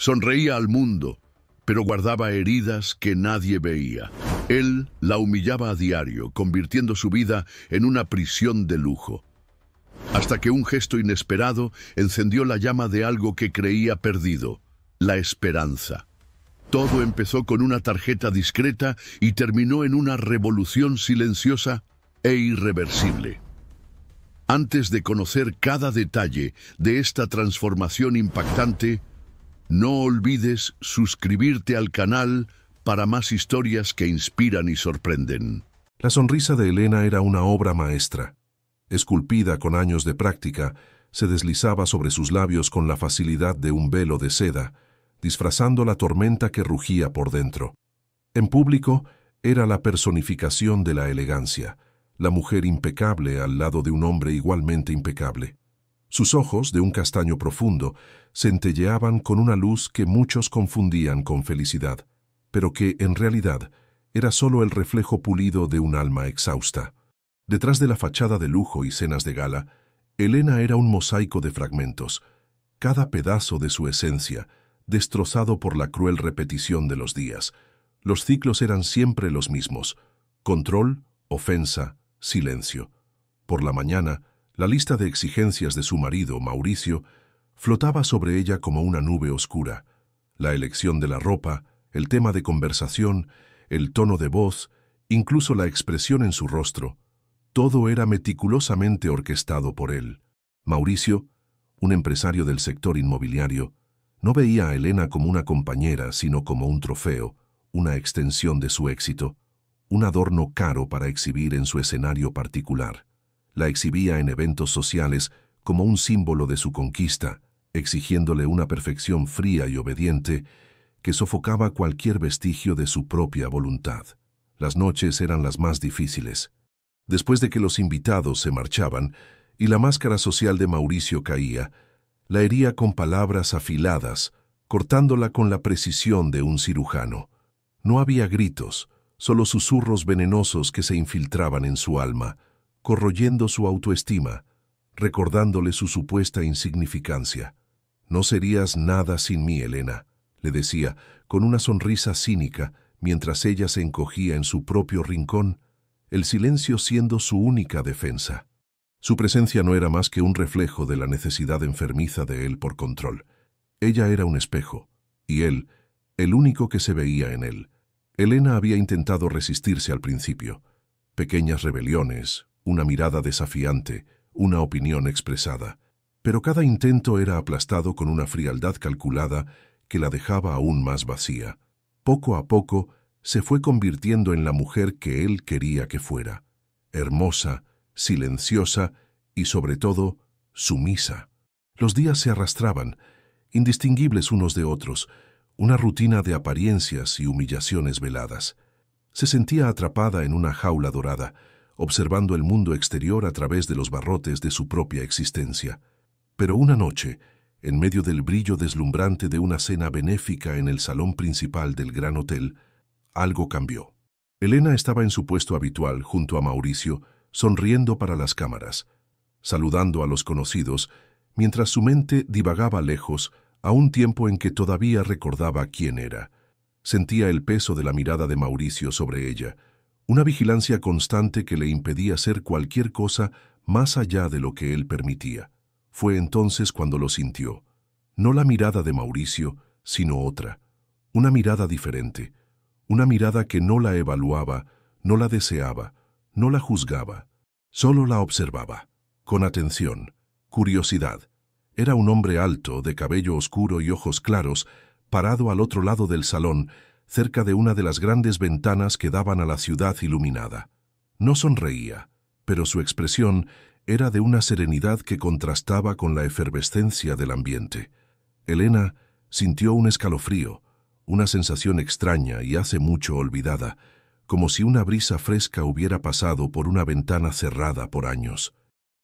Sonreía al mundo, pero guardaba heridas que nadie veía. Él la humillaba a diario, convirtiendo su vida en una prisión de lujo. Hasta que un gesto inesperado encendió la llama de algo que creía perdido, la esperanza. Todo empezó con una tarjeta discreta y terminó en una revolución silenciosa e irreversible. Antes de conocer cada detalle de esta transformación impactante, no olvides suscribirte al canal para más historias que inspiran y sorprenden. La sonrisa de Elena era una obra maestra. Esculpida con años de práctica, se deslizaba sobre sus labios con la facilidad de un velo de seda, disfrazando la tormenta que rugía por dentro. En público, era la personificación de la elegancia, la mujer impecable al lado de un hombre igualmente impecable. Sus ojos, de un castaño profundo, centelleaban con una luz que muchos confundían con felicidad, pero que, en realidad, era solo el reflejo pulido de un alma exhausta. Detrás de la fachada de lujo y cenas de gala, Elena era un mosaico de fragmentos, cada pedazo de su esencia, destrozado por la cruel repetición de los días. Los ciclos eran siempre los mismos: control, ofensa, silencio. Por la mañana, la lista de exigencias de su marido, Mauricio, flotaba sobre ella como una nube oscura. La elección de la ropa, el tema de conversación, el tono de voz, incluso la expresión en su rostro, todo era meticulosamente orquestado por él. Mauricio, un empresario del sector inmobiliario, no veía a Elena como una compañera, sino como un trofeo, una extensión de su éxito, un adorno caro para exhibir en su escenario particular. La exhibía en eventos sociales como un símbolo de su conquista, exigiéndole una perfección fría y obediente que sofocaba cualquier vestigio de su propia voluntad. Las noches eran las más difíciles. Después de que los invitados se marchaban y la máscara social de Mauricio caía, la hería con palabras afiladas, cortándola con la precisión de un cirujano. No había gritos, solo susurros venenosos que se infiltraban en su alma, corroyendo su autoestima, recordándole su supuesta insignificancia. «No serías nada sin mí, Elena», le decía, con una sonrisa cínica, mientras ella se encogía en su propio rincón, el silencio siendo su única defensa. Su presencia no era más que un reflejo de la necesidad enfermiza de él por control. Ella era un espejo, y él, el único que se veía en él. Elena había intentado resistirse al principio. Pequeñas rebeliones, una mirada desafiante, una opinión expresada. Pero cada intento era aplastado con una frialdad calculada que la dejaba aún más vacía. Poco a poco se fue convirtiendo en la mujer que él quería que fuera. Hermosa, silenciosa y, sobre todo, sumisa. Los días se arrastraban, indistinguibles unos de otros, una rutina de apariencias y humillaciones veladas. Se sentía atrapada en una jaula dorada, observando el mundo exterior a través de los barrotes de su propia existencia. Pero una noche, en medio del brillo deslumbrante de una cena benéfica en el salón principal del gran hotel, algo cambió. Elena estaba en su puesto habitual, junto a Mauricio, sonriendo para las cámaras, saludando a los conocidos, mientras su mente divagaba lejos, a un tiempo en que todavía recordaba quién era. Sentía el peso de la mirada de Mauricio sobre ella, una vigilancia constante que le impedía hacer cualquier cosa más allá de lo que él permitía. Fue entonces cuando lo sintió. No la mirada de Mauricio, sino otra. Una mirada diferente. Una mirada que no la evaluaba, no la deseaba, no la juzgaba. Solo la observaba, con atención, curiosidad. Era un hombre alto, de cabello oscuro y ojos claros, parado al otro lado del salón, cerca de una de las grandes ventanas que daban a la ciudad iluminada. No sonreía, pero su expresión era de una serenidad que contrastaba con la efervescencia del ambiente. Elena sintió un escalofrío, una sensación extraña y hace mucho olvidada, como si una brisa fresca hubiera pasado por una ventana cerrada por años.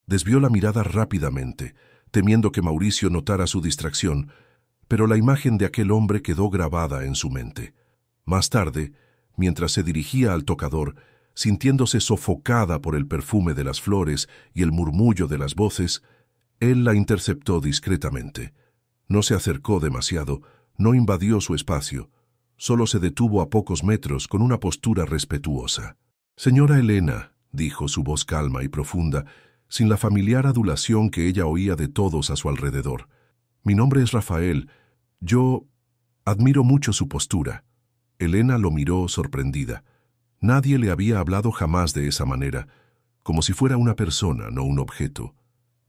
Desvió la mirada rápidamente, temiendo que Mauricio notara su distracción, pero la imagen de aquel hombre quedó grabada en su mente. Más tarde, mientras se dirigía al tocador, sintiéndose sofocada por el perfume de las flores y el murmullo de las voces, él la interceptó discretamente. No se acercó demasiado, No invadió su espacio. Solo se detuvo a pocos metros con una postura respetuosa. «Señora Elena», dijo su voz calma y profunda, sin la familiar adulación que ella oía de todos a su alrededor. «Mi nombre es Rafael. Yo admiro mucho su postura». Elena lo miró sorprendida. Nadie le había hablado jamás de esa manera, como si fuera una persona, no un objeto.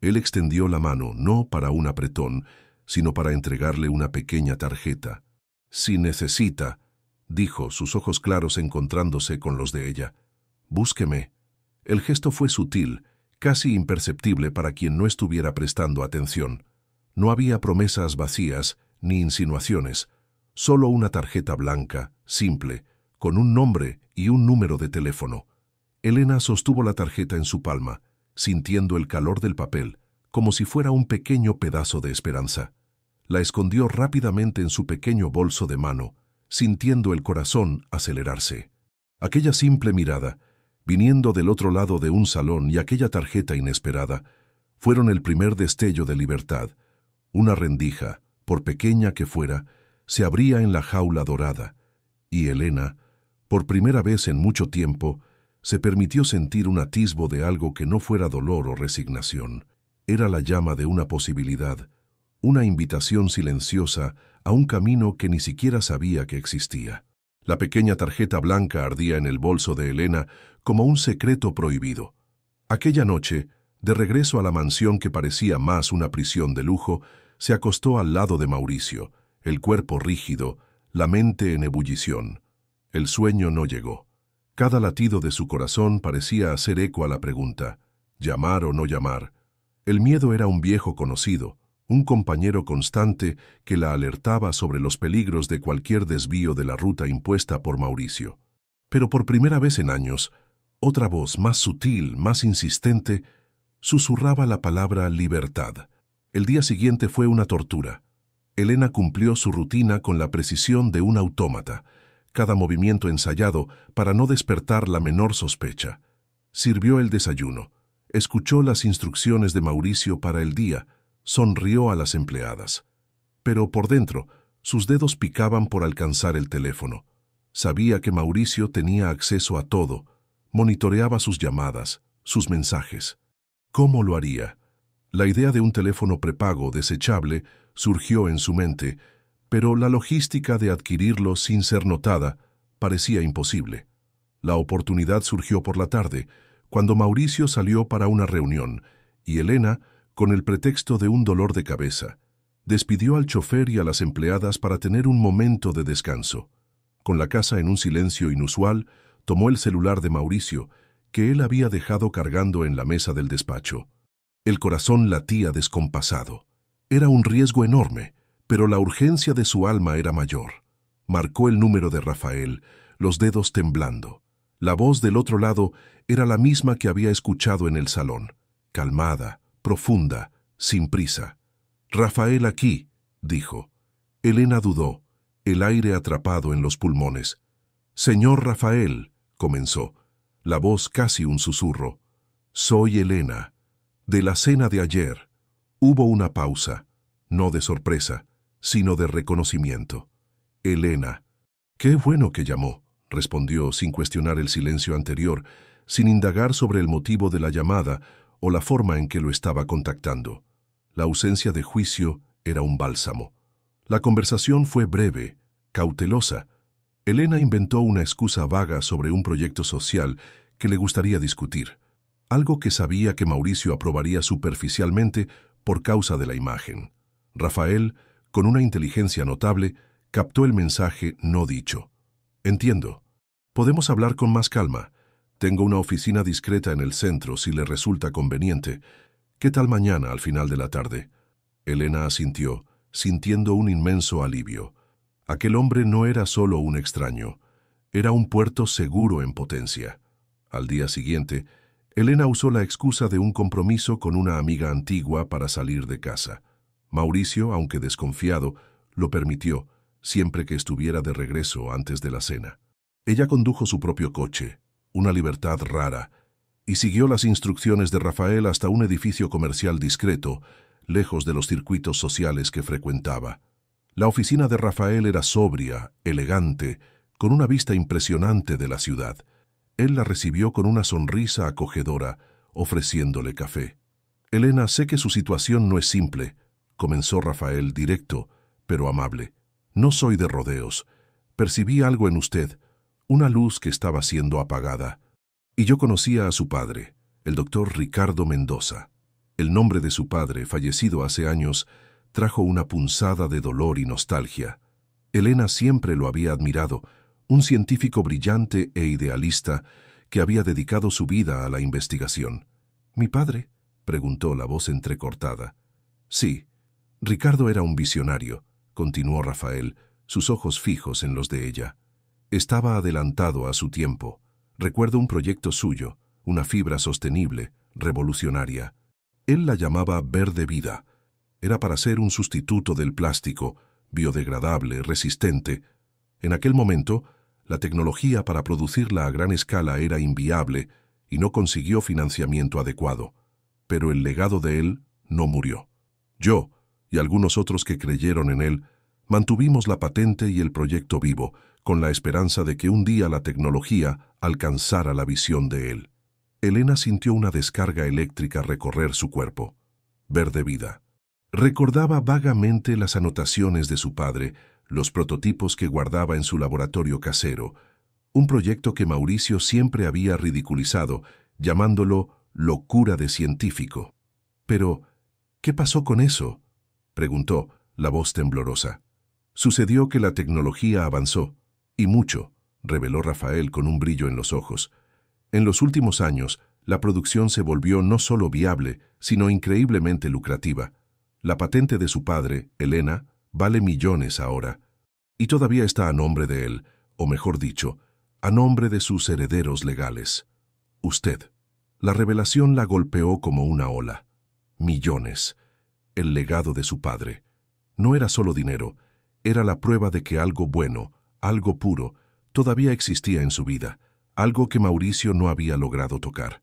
Él extendió la mano, no para un apretón, sino para entregarle una pequeña tarjeta. «Si necesita», dijo, sus ojos claros encontrándose con los de ella. «Búsqueme». El gesto fue sutil, casi imperceptible para quien no estuviera prestando atención. No había promesas vacías ni insinuaciones, solo una tarjeta blanca, simple, con un nombre y un número de teléfono. Elena sostuvo la tarjeta en su palma, sintiendo el calor del papel, como si fuera un pequeño pedazo de esperanza. La escondió rápidamente en su pequeño bolso de mano, sintiendo el corazón acelerarse. Aquella simple mirada, viniendo del otro lado de un salón, y aquella tarjeta inesperada, fueron el primer destello de libertad. Una rendija, por pequeña que fuera, se abría en la jaula dorada, y Elena, por primera vez en mucho tiempo, se permitió sentir un atisbo de algo que no fuera dolor o resignación. Era la llama de una posibilidad, una invitación silenciosa a un camino que ni siquiera sabía que existía. La pequeña tarjeta blanca ardía en el bolso de Elena como un secreto prohibido. Aquella noche, de regreso a la mansión que parecía más una prisión de lujo, se acostó al lado de Mauricio, el cuerpo rígido, la mente en ebullición. El sueño no llegó. Cada latido de su corazón parecía hacer eco a la pregunta, ¿llamar o no llamar? El miedo era un viejo conocido, un compañero constante que la alertaba sobre los peligros de cualquier desvío de la ruta impuesta por Mauricio. Pero por primera vez en años, otra voz más sutil, más insistente, susurraba la palabra libertad. El día siguiente fue una tortura. Elena cumplió su rutina con la precisión de un autómata, cada movimiento ensayado para no despertar la menor sospecha. Sirvió el desayuno, escuchó las instrucciones de Mauricio para el día, sonrió a las empleadas. Pero por dentro, sus dedos picaban por alcanzar el teléfono. Sabía que Mauricio tenía acceso a todo, monitoreaba sus llamadas, sus mensajes. ¿Cómo lo haría? La idea de un teléfono prepago desechable surgió en su mente, pero la logística de adquirirlo sin ser notada parecía imposible. La oportunidad surgió por la tarde, cuando Mauricio salió para una reunión, y Elena, con el pretexto de un dolor de cabeza, despidió al chofer y a las empleadas para tener un momento de descanso. Con la casa en un silencio inusual, tomó el celular de Mauricio, que él había dejado cargando en la mesa del despacho. El corazón latía descompasado. Era un riesgo enorme, pero la urgencia de su alma era mayor. Marcó el número de Rafael, los dedos temblando. La voz del otro lado era la misma que había escuchado en el salón, calmada, profunda, sin prisa. «Rafael aquí», dijo. Elena dudó, el aire atrapado en los pulmones. «Señor Rafael», comenzó, la voz casi un susurro. «Soy Elena. De la cena de ayer». Hubo una pausa, no de sorpresa, sino de reconocimiento. «Elena». «Qué bueno que llamó», respondió sin cuestionar el silencio anterior, sin indagar sobre el motivo de la llamada o la forma en que lo estaba contactando. La ausencia de juicio era un bálsamo. La conversación fue breve, cautelosa. Elena inventó una excusa vaga sobre un proyecto social que le gustaría discutir, algo que sabía que Mauricio aprobaría superficialmente por causa de la imagen. Rafael, con una inteligencia notable, captó el mensaje no dicho. «Entiendo. Podemos hablar con más calma. Tengo una oficina discreta en el centro si le resulta conveniente. ¿Qué tal mañana al final de la tarde?» Elena asintió, sintiendo un inmenso alivio. Aquel hombre no era solo un extraño, era un puerto seguro en potencia. Al día siguiente, Elena usó la excusa de un compromiso con una amiga antigua para salir de casa. Mauricio, aunque desconfiado, lo permitió, siempre que estuviera de regreso antes de la cena. Ella condujo su propio coche, una libertad rara, y siguió las instrucciones de Rafael hasta un edificio comercial discreto, lejos de los circuitos sociales que frecuentaba. La oficina de Rafael era sobria, elegante, con una vista impresionante de la ciudad. Él la recibió con una sonrisa acogedora, ofreciéndole café. «Elena, sé que su situación no es simple», comenzó Rafael directo, pero amable. «No soy de rodeos. Percibí algo en usted, una luz que estaba siendo apagada. Y yo conocía a su padre, el doctor Ricardo Mendoza. El nombre de su padre, fallecido hace años, trajo una punzada de dolor y nostalgia. Elena siempre lo había admirado, un científico brillante e idealista que había dedicado su vida a la investigación. «¿Mi padre?», preguntó la voz entrecortada. «Sí, Ricardo era un visionario», continuó Rafael, sus ojos fijos en los de ella. «Estaba adelantado a su tiempo. Recuerdo un proyecto suyo, una fibra sostenible, revolucionaria. Él la llamaba Verde Vida. Era para ser un sustituto del plástico, biodegradable, resistente. En aquel momento, la tecnología para producirla a gran escala era inviable y no consiguió financiamiento adecuado. Pero el legado de él no murió. Yo, y algunos otros que creyeron en él, mantuvimos la patente y el proyecto vivo, con la esperanza de que un día la tecnología alcanzara la visión de él». Elena sintió una descarga eléctrica recorrer su cuerpo. Verde Vida. Recordaba vagamente las anotaciones de su padre, los prototipos que guardaba en su laboratorio casero, un proyecto que Mauricio siempre había ridiculizado, llamándolo locura de científico. «Pero, ¿qué pasó con eso?», preguntó, la voz temblorosa. «Sucedió que la tecnología avanzó, y mucho», reveló Rafael con un brillo en los ojos. «En los últimos años, la producción se volvió no solo viable, sino increíblemente lucrativa. La patente de su padre, Elena, vale millones ahora, y todavía está a nombre de él, o mejor dicho, a nombre de sus herederos legales. Usted». La revelación la golpeó como una ola. Millones. El legado de su padre. No era solo dinero, era la prueba de que algo bueno, algo puro, todavía existía en su vida, algo que Mauricio no había logrado tocar.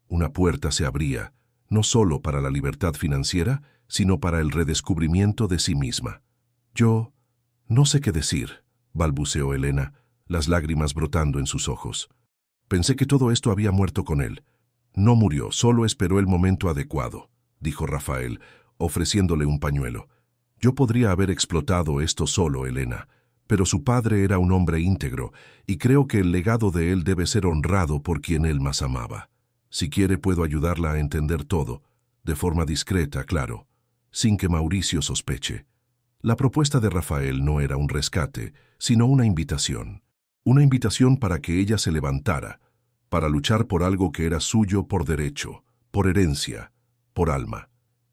Una puerta se abría, no solo para la libertad financiera, sino para el redescubrimiento de sí misma. «Yo no sé qué decir», balbuceó Elena, las lágrimas brotando en sus ojos. «Pensé que todo esto había muerto con él. No murió, solo esperó el momento adecuado», dijo Rafael, ofreciéndole un pañuelo. «Yo podría haber explotado esto solo, Elena, pero su padre era un hombre íntegro, y creo que el legado de él debe ser honrado por quien él más amaba. Si quiere, puedo ayudarla a entender todo, de forma discreta, claro, sin que Mauricio sospeche». La propuesta de Rafael no era un rescate, sino una invitación para que ella se levantara, para luchar por algo que era suyo por derecho, por herencia, por alma.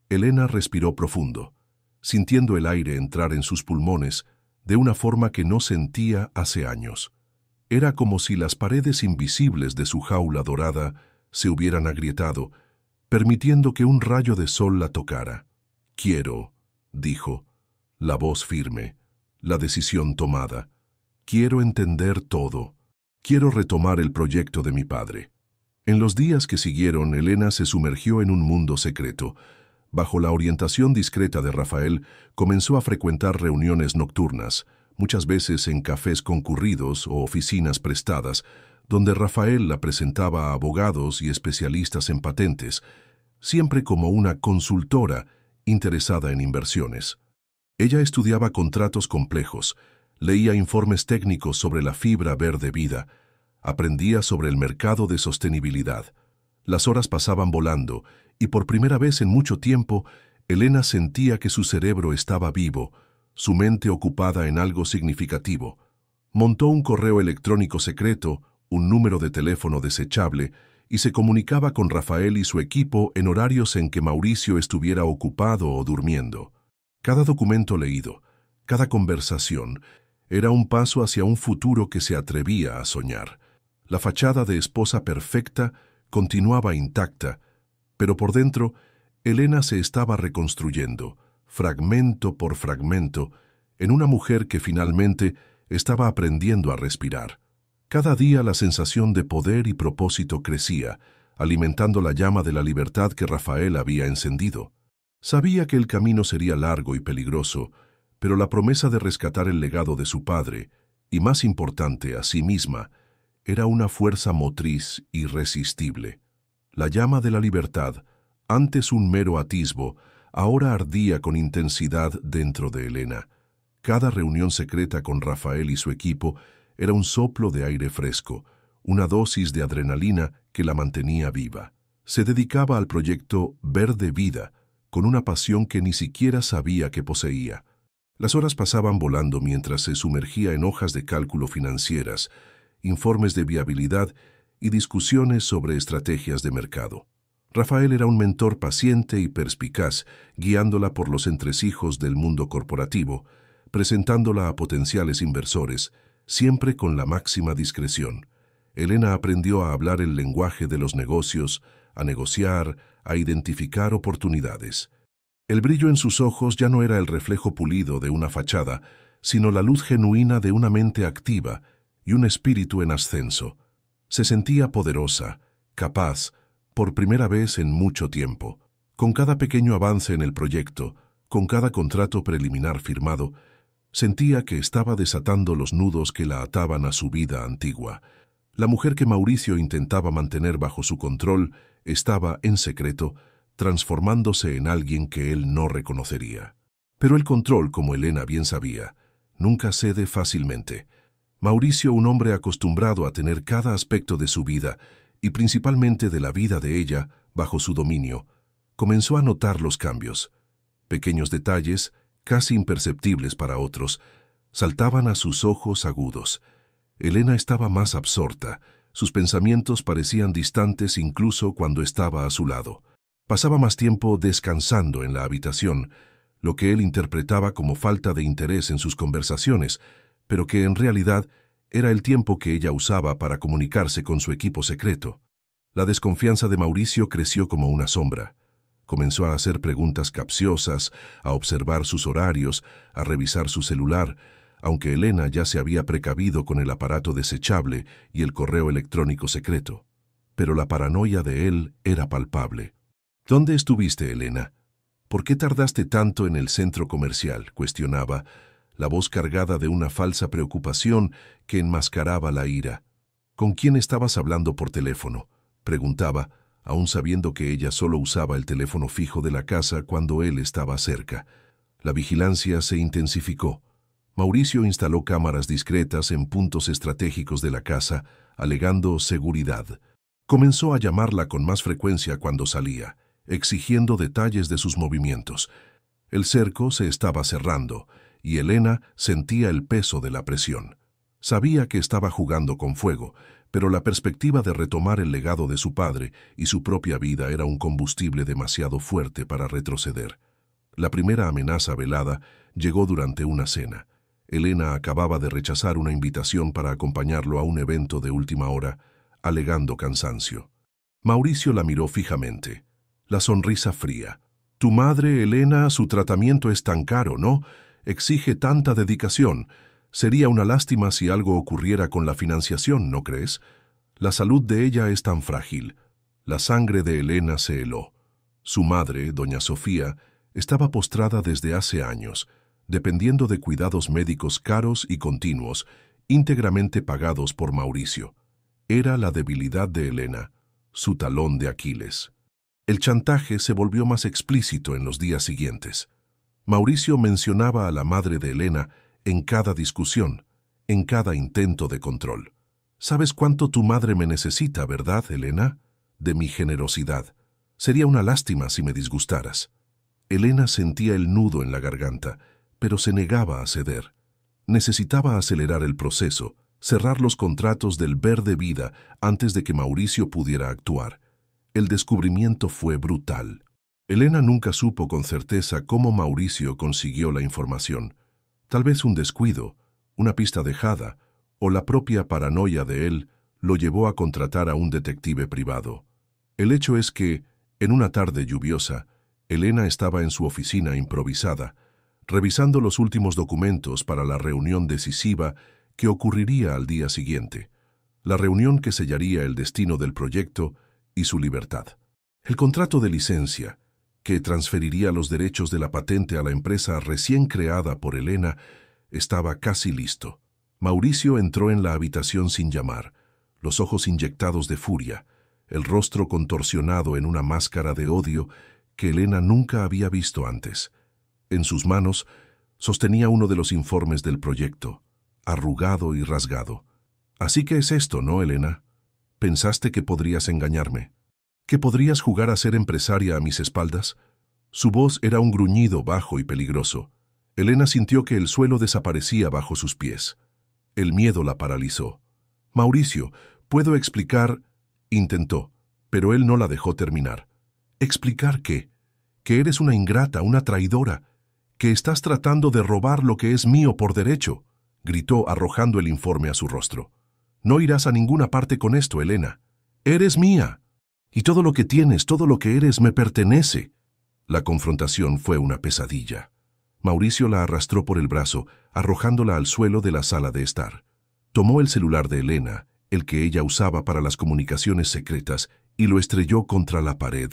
Elena respiró profundo, sintiendo el aire entrar en sus pulmones de una forma que no sentía hace años. Era como si las paredes invisibles de su jaula dorada se hubieran agrietado, permitiendo que un rayo de sol la tocara. «Quiero», dijo, la voz firme, la decisión tomada. «Quiero entender todo. Quiero retomar el proyecto de mi padre». En los días que siguieron, Elena se sumergió en un mundo secreto. Bajo la orientación discreta de Rafael, comenzó a frecuentar reuniones nocturnas, muchas veces en cafés concurridos o oficinas prestadas, donde Rafael la presentaba a abogados y especialistas en patentes, siempre como una consultora interesada en inversiones. Ella estudiaba contratos complejos, leía informes técnicos sobre la fibra Verde Vida, aprendía sobre el mercado de sostenibilidad. Las horas pasaban volando, y por primera vez en mucho tiempo, Elena sentía que su cerebro estaba vivo, su mente ocupada en algo significativo. Montó un correo electrónico secreto, un número de teléfono desechable, y se comunicaba con Rafael y su equipo en horarios en que Mauricio estuviera ocupado o durmiendo. Cada documento leído, cada conversación, era un paso hacia un futuro que se atrevía a soñar. La fachada de esposa perfecta continuaba intacta, pero por dentro, Elena se estaba reconstruyendo, fragmento por fragmento, en una mujer que finalmente estaba aprendiendo a respirar. Cada día la sensación de poder y propósito crecía, alimentando la llama de la libertad que Rafael había encendido. Sabía que el camino sería largo y peligroso, pero la promesa de rescatar el legado de su padre, y más importante, a sí misma, era una fuerza motriz irresistible. La llama de la libertad, antes un mero atisbo, ahora ardía con intensidad dentro de Elena. Cada reunión secreta con Rafael y su equipo era un soplo de aire fresco, una dosis de adrenalina que la mantenía viva. Se dedicaba al proyecto Verde Vida, con una pasión que ni siquiera sabía que poseía. Las horas pasaban volando mientras se sumergía en hojas de cálculo financieras, informes de viabilidad y discusiones sobre estrategias de mercado. Rafael era un mentor paciente y perspicaz, guiándola por los entresijos del mundo corporativo, presentándola a potenciales inversores, siempre con la máxima discreción. Elena aprendió a hablar el lenguaje de los negocios, a negociar, a identificar oportunidades. El brillo en sus ojos ya no era el reflejo pulido de una fachada, sino la luz genuina de una mente activa y un espíritu en ascenso. Se sentía poderosa, capaz, por primera vez en mucho tiempo. Con cada pequeño avance en el proyecto, con cada contrato preliminar firmado, sentía que estaba desatando los nudos que la ataban a su vida antigua. La mujer que Mauricio intentaba mantener bajo su control estaba, en secreto, transformándose en alguien que él no reconocería. Pero el control, como Elena bien sabía, nunca cede fácilmente. Mauricio, un hombre acostumbrado a tener cada aspecto de su vida, y principalmente de la vida de ella, bajo su dominio, comenzó a notar los cambios. Pequeños detalles, casi imperceptibles para otros, saltaban a sus ojos agudos. Elena estaba más absorta, sus pensamientos parecían distantes incluso cuando estaba a su lado. Pasaba más tiempo descansando en la habitación, lo que él interpretaba como falta de interés en sus conversaciones, pero que en realidad era el tiempo que ella usaba para comunicarse con su equipo secreto. La desconfianza de Mauricio creció como una sombra. Comenzó a hacer preguntas capciosas, a observar sus horarios, a revisar su celular, aunque Elena ya se había precavido con el aparato desechable y el correo electrónico secreto. Pero la paranoia de él era palpable. «¿Dónde estuviste, Elena? ¿Por qué tardaste tanto en el centro comercial?», cuestionaba, la voz cargada de una falsa preocupación que enmascaraba la ira. «¿Con quién estabas hablando por teléfono?», preguntaba, aún sabiendo que ella solo usaba el teléfono fijo de la casa cuando él estaba cerca. La vigilancia se intensificó. Mauricio instaló cámaras discretas en puntos estratégicos de la casa, alegando seguridad. Comenzó a llamarla con más frecuencia cuando salía, exigiendo detalles de sus movimientos. El cerco se estaba cerrando, y Elena sentía el peso de la presión. Sabía que estaba jugando con fuego, pero la perspectiva de retomar el legado de su padre y su propia vida era un combustible demasiado fuerte para retroceder. La primera amenaza velada llegó durante una cena. Elena acababa de rechazar una invitación para acompañarlo a un evento de última hora, alegando cansancio. Mauricio la miró fijamente, la sonrisa fría. «Tu madre, Elena, su tratamiento es tan caro, ¿no? Exige tanta dedicación. Sería una lástima si algo ocurriera con la financiación, ¿no crees? La salud de ella es tan frágil». La sangre de Elena se heló. Su madre, doña Sofía, estaba postrada desde hace años, dependiendo de cuidados médicos caros y continuos, íntegramente pagados por Mauricio. Era la debilidad de Elena, su talón de Aquiles. El chantaje se volvió más explícito en los días siguientes. Mauricio mencionaba a la madre de Elena en cada discusión, en cada intento de control. «¿Sabes cuánto tu madre me necesita, verdad, Elena? De mi generosidad. Sería una lástima si me disgustaras». Elena sentía el nudo en la garganta, pero se negaba a ceder. Necesitaba acelerar el proceso, cerrar los contratos del Verde Vida antes de que Mauricio pudiera actuar. El descubrimiento fue brutal. Elena nunca supo con certeza cómo Mauricio consiguió la información. Tal vez un descuido, una pista dejada, o la propia paranoia de él lo llevó a contratar a un detective privado. El hecho es que, en una tarde lluviosa, Elena estaba en su oficina improvisada, revisando los últimos documentos para la reunión decisiva que ocurriría al día siguiente, la reunión que sellaría el destino del proyecto y su libertad. El contrato de licencia, que transferiría los derechos de la patente a la empresa recién creada por Elena, estaba casi listo. Mauricio entró en la habitación sin llamar, los ojos inyectados de furia, el rostro contorsionado en una máscara de odio que Elena nunca había visto antes. En sus manos sostenía uno de los informes del proyecto, arrugado y rasgado. «Así que es esto, ¿no, Elena? ¿Pensaste que podrías engañarme? ¿Que podrías jugar a ser empresaria a mis espaldas?» Su voz era un gruñido bajo y peligroso. Elena sintió que el suelo desaparecía bajo sus pies. El miedo la paralizó. «Mauricio, ¿puedo explicar?» Intentó, pero él no la dejó terminar. «¿Explicar qué? Que eres una ingrata, una traidora, que estás tratando de robar lo que es mío por derecho», gritó arrojando el informe a su rostro. «No irás a ninguna parte con esto, Elena. Eres mía. Y todo lo que tienes, todo lo que eres, me pertenece». La confrontación fue una pesadilla. Mauricio la arrastró por el brazo, arrojándola al suelo de la sala de estar. Tomó el celular de Elena, el que ella usaba para las comunicaciones secretas, y lo estrelló contra la pared,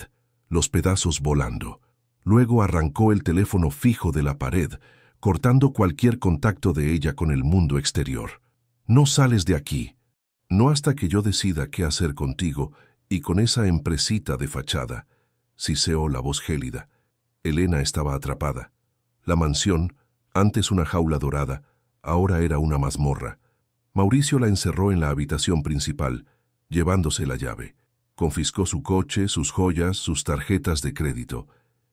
los pedazos volando. Luego arrancó el teléfono fijo de la pared, cortando cualquier contacto de ella con el mundo exterior. «No sales de aquí. No hasta que yo decida qué hacer contigo y con esa empresita de fachada», siseó la voz gélida. Elena estaba atrapada. La mansión, antes una jaula dorada, ahora era una mazmorra. Mauricio la encerró en la habitación principal, llevándose la llave. Confiscó su coche, sus joyas, sus tarjetas de crédito.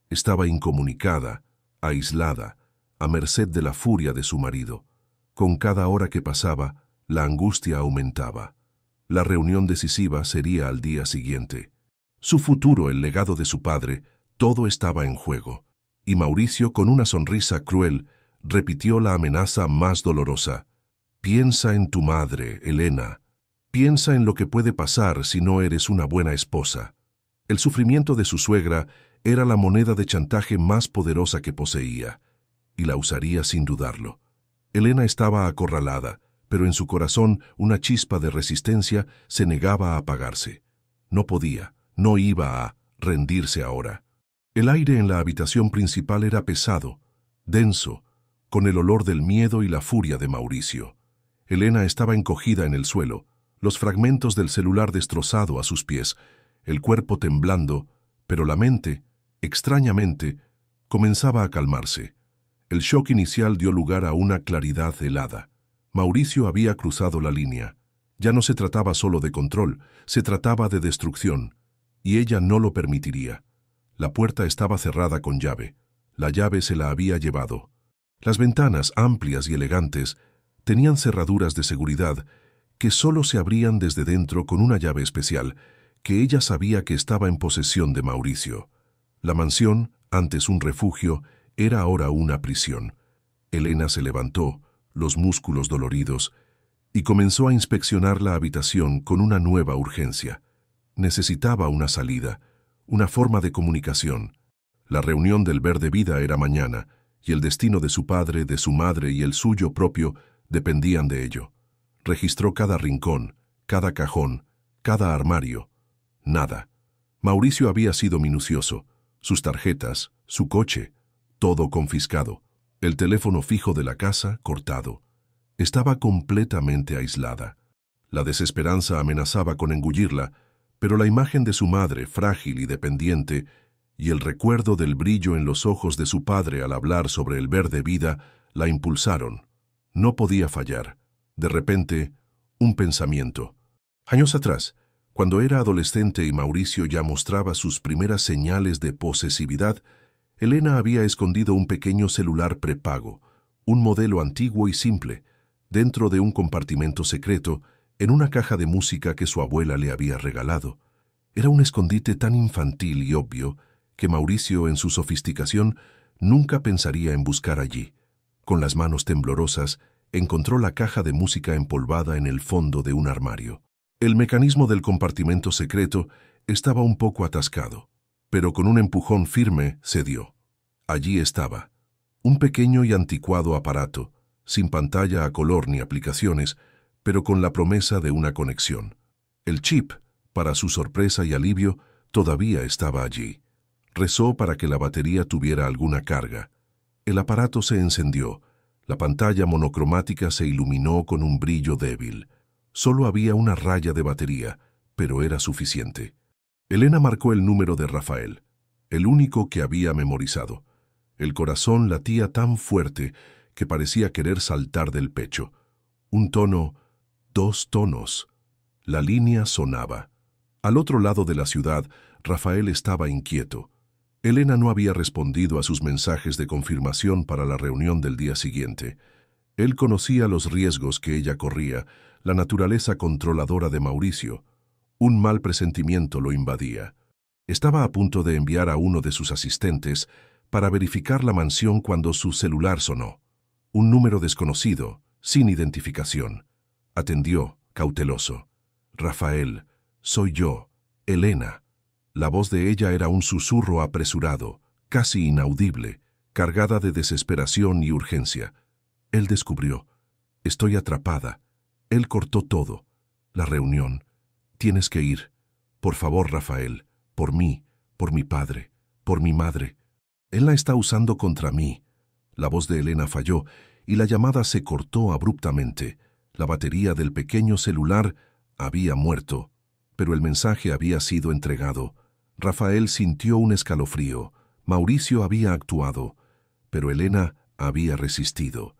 Estaba incomunicada, aislada, a merced de la furia de su marido. Con cada hora que pasaba, la angustia aumentaba. La reunión decisiva sería al día siguiente. Su futuro, el legado de su padre, todo estaba en juego. Y Mauricio, con una sonrisa cruel, repitió la amenaza más dolorosa. «Piensa en tu madre, Elena. Piensa en lo que puede pasar si no eres una buena esposa». El sufrimiento de su suegra era la moneda de chantaje más poderosa que poseía, y la usaría sin dudarlo. Elena estaba acorralada, pero en su corazón una chispa de resistencia se negaba a apagarse. No podía, no iba a rendirse ahora. El aire en la habitación principal era pesado, denso, con el olor del miedo y la furia de Mauricio. Elena estaba encogida en el suelo, los fragmentos del celular destrozado a sus pies, el cuerpo temblando, pero la mente, extrañamente, comenzaba a calmarse. El shock inicial dio lugar a una claridad helada. Mauricio había cruzado la línea. Ya no se trataba solo de control, se trataba de destrucción, y ella no lo permitiría. La puerta estaba cerrada con llave. La llave se la había llevado. Las ventanas, amplias y elegantes, tenían cerraduras de seguridad que solo se abrían desde dentro con una llave especial, que ella sabía que estaba en posesión de Mauricio. La mansión, antes un refugio, era ahora una prisión. Elena se levantó, los músculos doloridos, y comenzó a inspeccionar la habitación con una nueva urgencia. Necesitaba una salida, una forma de comunicación. La reunión del Verde Vida era mañana, y el destino de su padre, de su madre y el suyo propio dependían de ello. Registró cada rincón, cada cajón, cada armario. Nada. Mauricio había sido minucioso. Sus tarjetas, su coche, todo confiscado. El teléfono fijo de la casa cortado. Estaba completamente aislada. La desesperanza amenazaba con engullirla, pero la imagen de su madre, frágil y dependiente, y el recuerdo del brillo en los ojos de su padre al hablar sobre el Verde Vida, la impulsaron. No podía fallar. De repente, un pensamiento. Años atrás, cuando era adolescente y Mauricio ya mostraba sus primeras señales de posesividad, Elena había escondido un pequeño celular prepago, un modelo antiguo y simple, dentro de un compartimento secreto, en una caja de música que su abuela le había regalado. Era un escondite tan infantil y obvio que Mauricio, en su sofisticación, nunca pensaría en buscar allí. Con las manos temblorosas, encontró la caja de música empolvada en el fondo de un armario. El mecanismo del compartimento secreto estaba un poco atascado, pero con un empujón firme cedió. Allí estaba, un pequeño y anticuado aparato, sin pantalla a color ni aplicaciones, pero con la promesa de una conexión. El chip, para su sorpresa y alivio, todavía estaba allí. Rezó para que la batería tuviera alguna carga. El aparato se encendió. La pantalla monocromática se iluminó con un brillo débil. Solo había una raya de batería, pero era suficiente. Elena marcó el número de Rafael, el único que había memorizado. El corazón latía tan fuerte que parecía querer saltar del pecho. Un tono, 2 tonos. La línea sonaba. Al otro lado de la ciudad, Rafael estaba inquieto. Elena no había respondido a sus mensajes de confirmación para la reunión del día siguiente. Él conocía los riesgos que ella corría, la naturaleza controladora de Mauricio. Un mal presentimiento lo invadía. Estaba a punto de enviar a uno de sus asistentes para verificar la mansión cuando su celular sonó. Un número desconocido, sin identificación. Atendió, cauteloso. «Rafael, soy yo, Elena». La voz de ella era un susurro apresurado, casi inaudible, cargada de desesperación y urgencia. Él descubrió. «Estoy atrapada». Él cortó todo. «La reunión. Tienes que ir. Por favor, Rafael. Por mí, por mi padre, por mi madre. Él la está usando contra mí». La voz de Elena falló y la llamada se cortó abruptamente. La batería del pequeño celular había muerto, pero el mensaje había sido entregado. Rafael sintió un escalofrío. Mauricio había actuado, pero Elena había resistido.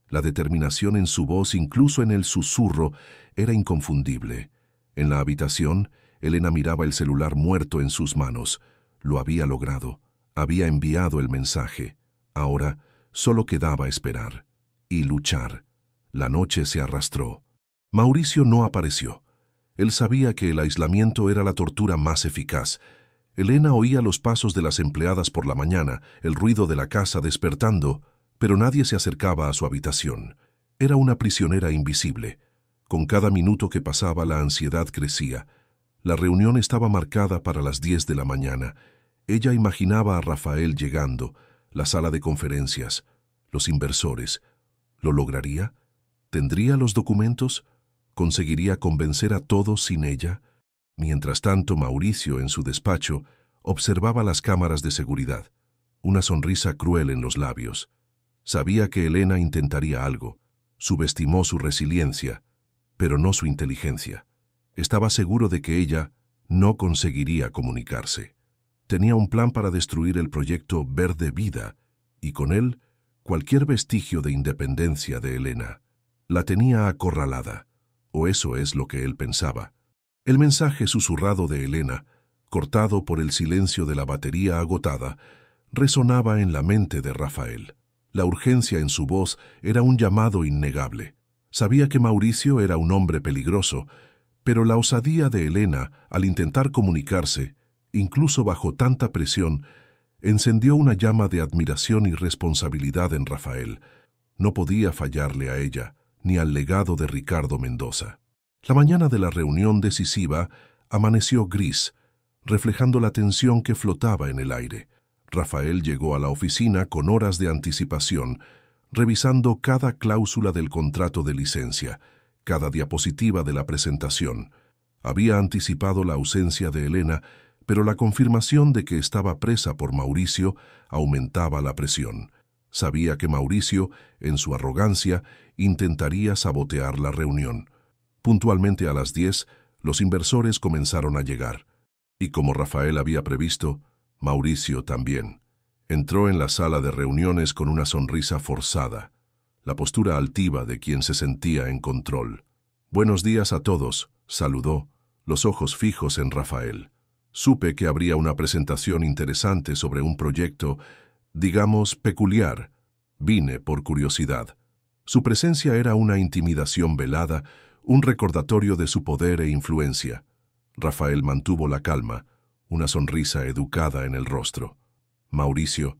La determinación en su voz, incluso en el susurro, era inconfundible. En la habitación, Elena miraba el celular muerto en sus manos. Lo había logrado. Había enviado el mensaje. Ahora solo quedaba esperar y luchar. La noche se arrastró. Mauricio no apareció. Él sabía que el aislamiento era la tortura más eficaz. Elena oía los pasos de las empleadas por la mañana, el ruido de la casa despertando, pero nadie se acercaba a su habitación. Era una prisionera invisible. Con cada minuto que pasaba, la ansiedad crecía. La reunión estaba marcada para las 10 de la mañana. Ella imaginaba a Rafael llegando, la sala de conferencias, los inversores. ¿Lo lograría? ¿Tendría los documentos? ¿Conseguiría convencer a todos sin ella? Mientras tanto, Mauricio, en su despacho, observaba las cámaras de seguridad, una sonrisa cruel en los labios. Sabía que Elena intentaría algo. Subestimó su resiliencia, pero no su inteligencia. Estaba seguro de que ella no conseguiría comunicarse. Tenía un plan para destruir el proyecto Verde Vida, y con él, cualquier vestigio de independencia de Elena. La tenía acorralada, o eso es lo que él pensaba. El mensaje susurrado de Elena, cortado por el silencio de la batería agotada, resonaba en la mente de Rafael. La urgencia en su voz era un llamado innegable. Sabía que Mauricio era un hombre peligroso, pero la osadía de Elena, al intentar comunicarse, incluso bajo tanta presión, encendió una llama de admiración y responsabilidad en Rafael. No podía fallarle a ella, ni al legado de Ricardo Mendoza. La mañana de la reunión decisiva amaneció gris, reflejando la tensión que flotaba en el aire. Rafael llegó a la oficina con horas de anticipación, revisando cada cláusula del contrato de licencia, cada diapositiva de la presentación. Había anticipado la ausencia de Elena, pero la confirmación de que estaba presa por Mauricio aumentaba la presión. Sabía que Mauricio, en su arrogancia, intentaría sabotear la reunión. Puntualmente a las 10, los inversores comenzaron a llegar. Y como Rafael había previsto, Mauricio también. Entró en la sala de reuniones con una sonrisa forzada, la postura altiva de quien se sentía en control. «Buenos días a todos», saludó, los ojos fijos en Rafael. «Supe que habría una presentación interesante sobre un proyecto, digamos, peculiar. Vine por curiosidad». Su presencia era una intimidación velada, un recordatorio de su poder e influencia. Rafael mantuvo la calma, una sonrisa educada en el rostro. «Mauricio,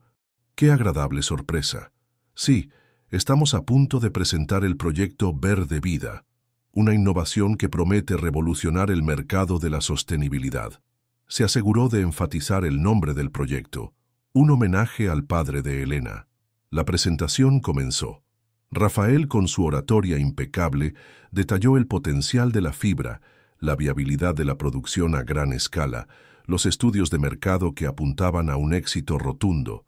qué agradable sorpresa. Sí, estamos a punto de presentar el proyecto Verde Vida, una innovación que promete revolucionar el mercado de la sostenibilidad». Se aseguró de enfatizar el nombre del proyecto, un homenaje al padre de Elena. La presentación comenzó. Rafael, con su oratoria impecable, detalló el potencial de la fibra, la viabilidad de la producción a gran escala, los estudios de mercado que apuntaban a un éxito rotundo.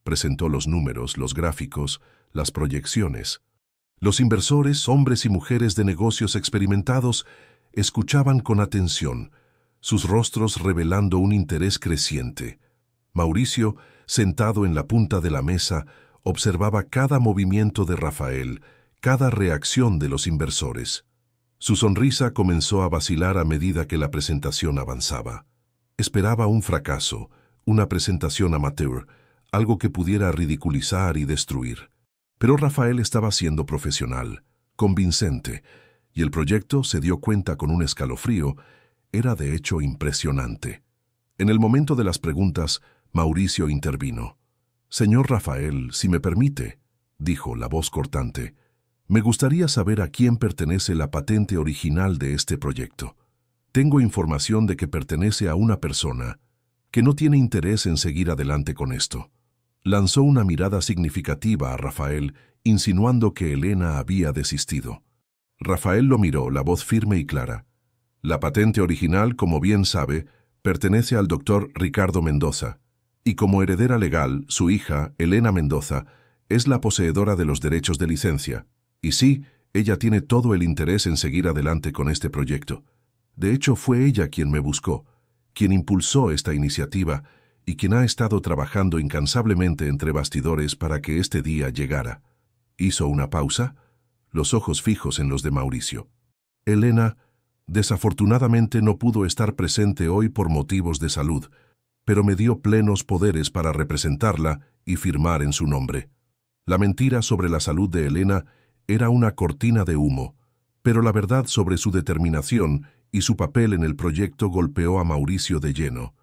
Presentó los números, los gráficos, las proyecciones. Los inversores, hombres y mujeres de negocios experimentados, escuchaban con atención, sus rostros revelando un interés creciente. Mauricio, sentado en la punta de la mesa, observaba cada movimiento de Rafael, cada reacción de los inversores. Su sonrisa comenzó a vacilar a medida que la presentación avanzaba. Esperaba un fracaso, una presentación amateur, algo que pudiera ridiculizar y destruir. Pero Rafael estaba siendo profesional, convincente, y el proyecto, se dio cuenta con un escalofrío, era de hecho impresionante. En el momento de las preguntas, Mauricio intervino. «Señor Rafael, si me permite», dijo la voz cortante, «me gustaría saber a quién pertenece la patente original de este proyecto. Tengo información de que pertenece a una persona que no tiene interés en seguir adelante con esto». Lanzó una mirada significativa a Rafael, insinuando que Elena había desistido. Rafael lo miró, la voz firme y clara. «La patente original, como bien sabe, pertenece al doctor Ricardo Mendoza, y como heredera legal, su hija, Elena Mendoza, es la poseedora de los derechos de licencia. Y sí, ella tiene todo el interés en seguir adelante con este proyecto. De hecho, fue ella quien me buscó, quien impulsó esta iniciativa y quien ha estado trabajando incansablemente entre bastidores para que este día llegara». Hizo una pausa, los ojos fijos en los de Mauricio. «Elena, desafortunadamente no pudo estar presente hoy por motivos de salud, pero me dio plenos poderes para representarla y firmar en su nombre». La mentira sobre la salud de Elena era una cortina de humo, pero la verdad sobre su determinación y su papel en el proyecto golpeó a Mauricio de lleno.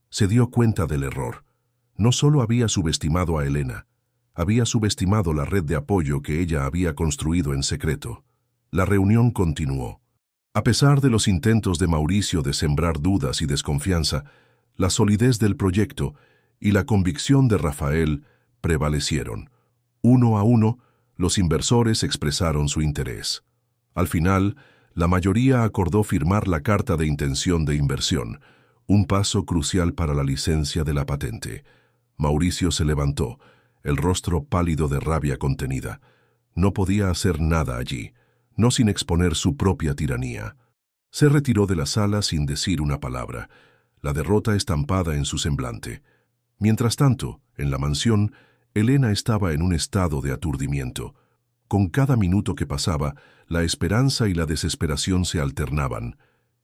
Se dio cuenta del error. No solo había subestimado a Elena, había subestimado la red de apoyo que ella había construido en secreto. La reunión continuó. A pesar de los intentos de Mauricio de sembrar dudas y desconfianza, la solidez del proyecto y la convicción de Rafael prevalecieron. Uno a uno, los inversores expresaron su interés. Al final, la mayoría acordó firmar la carta de intención de inversión, un paso crucial para la licencia de la patente. Mauricio se levantó, el rostro pálido de rabia contenida. No podía hacer nada allí, no sin exponer su propia tiranía. Se retiró de la sala sin decir una palabra, la derrota estampada en su semblante. Mientras tanto, en la mansión, Elena estaba en un estado de aturdimiento. Con cada minuto que pasaba, la esperanza y la desesperación se alternaban.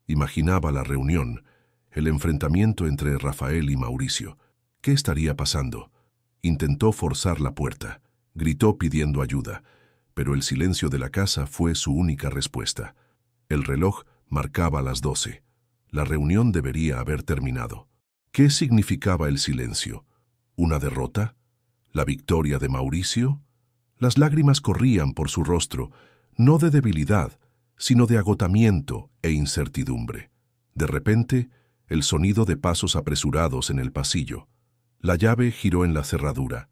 Imaginaba la reunión, el enfrentamiento entre Rafael y Mauricio. ¿Qué estaría pasando? Intentó forzar la puerta, gritó pidiendo ayuda, pero el silencio de la casa fue su única respuesta. El reloj marcaba las 12. La reunión debería haber terminado. ¿Qué significaba el silencio? ¿Una derrota? ¿La victoria de Mauricio? Las lágrimas corrían por su rostro, no de debilidad, sino de agotamiento e incertidumbre. De repente, el sonido de pasos apresurados en el pasillo. La llave giró en la cerradura.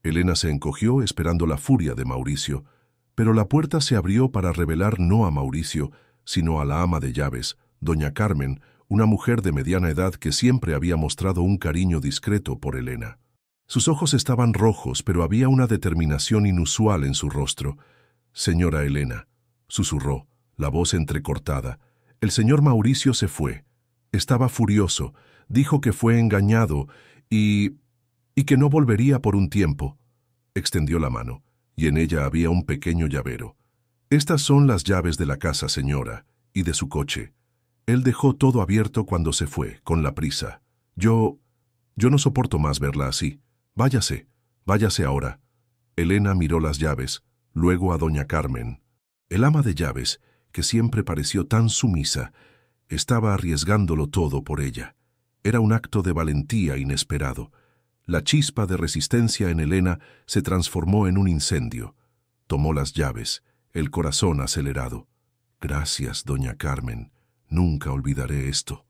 Elena se encogió esperando la furia de Mauricio, pero la puerta se abrió para revelar no a Mauricio, sino a la ama de llaves, doña Carmen, una mujer de mediana edad que siempre había mostrado un cariño discreto por Elena. Sus ojos estaban rojos, pero había una determinación inusual en su rostro. «Señora Elena», susurró, la voz entrecortada, «el señor Mauricio se fue. Estaba furioso, dijo que fue engañado y que no volvería por un tiempo». Extendió la mano, y en ella había un pequeño llavero. «Estas son las llaves de la casa, señora, y de su coche. Él dejó todo abierto cuando se fue, con la prisa. Yo no soporto más verla así. Váyase, váyase ahora». Elena miró las llaves, luego a doña Carmen. El ama de llaves, que siempre pareció tan sumisa, estaba arriesgándolo todo por ella. Era un acto de valentía inesperado. La chispa de resistencia en Elena se transformó en un incendio. Tomó las llaves, el corazón acelerado. «Gracias, doña Carmen. Nunca olvidaré esto».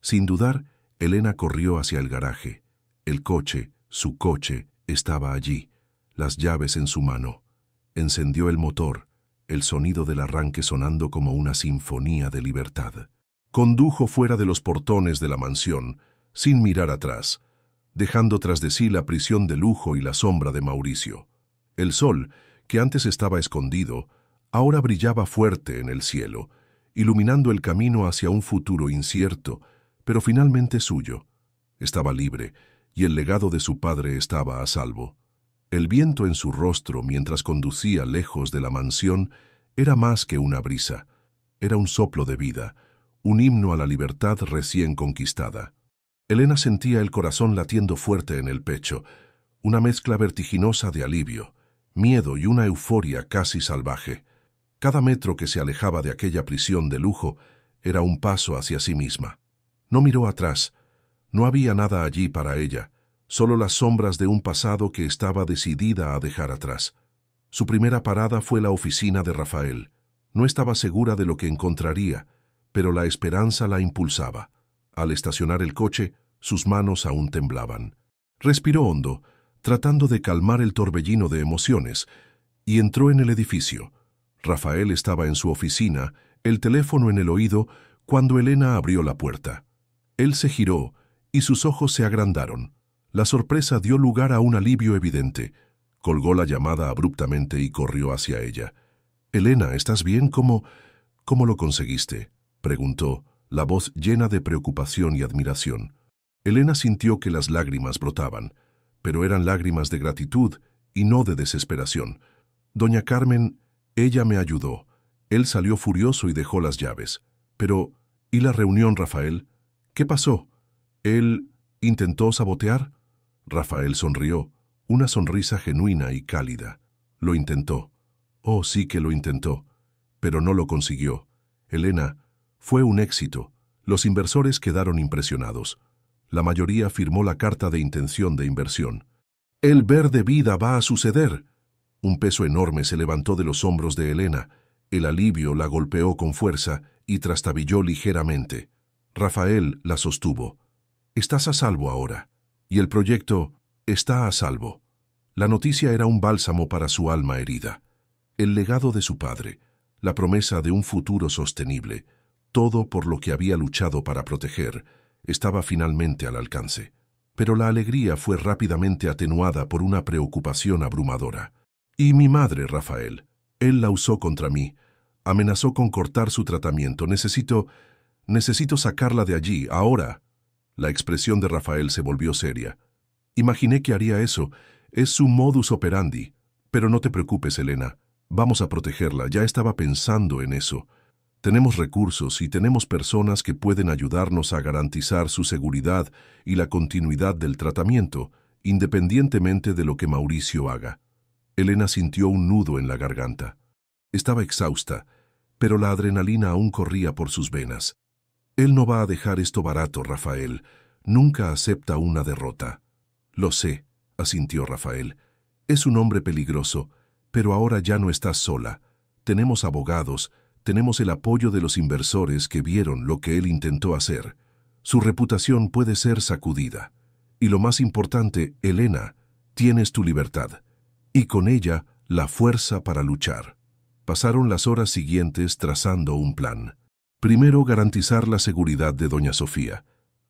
Sin dudar, Elena corrió hacia el garaje. El coche, su coche, estaba allí, las llaves en su mano. Encendió el motor, el sonido del arranque sonando como una sinfonía de libertad. Condujo fuera de los portones de la mansión, sin mirar atrás, dejando tras de sí la prisión de lujo y la sombra de Mauricio. El sol, que antes estaba escondido, ahora brillaba fuerte en el cielo, iluminando el camino hacia un futuro incierto, pero finalmente suyo. Estaba libre, y el legado de su padre estaba a salvo. El viento en su rostro mientras conducía lejos de la mansión era más que una brisa. Era un soplo de vida, un himno a la libertad recién conquistada. Elena sentía el corazón latiendo fuerte en el pecho, una mezcla vertiginosa de alivio, miedo y una euforia casi salvaje. Cada metro que se alejaba de aquella prisión de lujo era un paso hacia sí misma. No miró atrás. No había nada allí para ella, solo las sombras de un pasado que estaba decidida a dejar atrás. Su primera parada fue la oficina de Rafael. No estaba segura de lo que encontraría, pero la esperanza la impulsaba. Al estacionar el coche, sus manos aún temblaban. Respiró hondo, tratando de calmar el torbellino de emociones, y entró en el edificio. Rafael estaba en su oficina, el teléfono en el oído, cuando Elena abrió la puerta. Él se giró, y sus ojos se agrandaron. La sorpresa dio lugar a un alivio evidente. Colgó la llamada abruptamente y corrió hacia ella. «Elena, ¿estás bien? ¿Cómo lo conseguiste?», preguntó, la voz llena de preocupación y admiración. Elena sintió que las lágrimas brotaban, pero eran lágrimas de gratitud y no de desesperación. «Doña Carmen, ella me ayudó». Él salió furioso y dejó las llaves. «Pero, ¿y la reunión, Rafael? ¿Qué pasó? ¿Él intentó sabotear?». Rafael sonrió, una sonrisa genuina y cálida. «Lo intentó». «Oh, sí que lo intentó, pero no lo consiguió. Elena, fue un éxito. Los inversores quedaron impresionados. La mayoría firmó la carta de intención de inversión. El Verde Vida va a suceder». Un peso enorme se levantó de los hombros de Elena. El alivio la golpeó con fuerza y trastabilló ligeramente. Rafael la sostuvo. «Estás a salvo ahora, y el proyecto está a salvo». La noticia era un bálsamo para su alma herida. El legado de su padre, la promesa de un futuro sostenible, todo por lo que había luchado para proteger, estaba finalmente al alcance. Pero la alegría fue rápidamente atenuada por una preocupación abrumadora. «¿Y mi madre, Rafael? Él la usó contra mí. Amenazó con cortar su tratamiento. Necesito sacarla de allí, ahora». La expresión de Rafael se volvió seria. «Imaginé que haría eso. Es su modus operandi. Pero no te preocupes, Elena. Vamos a protegerla. Ya estaba pensando en eso. Tenemos recursos y tenemos personas que pueden ayudarnos a garantizar su seguridad y la continuidad del tratamiento, independientemente de lo que Mauricio haga». Elena sintió un nudo en la garganta. Estaba exhausta, pero la adrenalina aún corría por sus venas. «Él no va a dejar esto barato, Rafael. Nunca acepta una derrota». «Lo sé», asintió Rafael. «Es un hombre peligroso, pero ahora ya no estás sola. Tenemos abogados, tenemos el apoyo de los inversores que vieron lo que él intentó hacer. Su reputación puede ser sacudida. Y lo más importante, Elena, tienes tu libertad. Y con ella, la fuerza para luchar». Pasaron las horas siguientes trazando un plan. Primero, garantizar la seguridad de doña Sofía.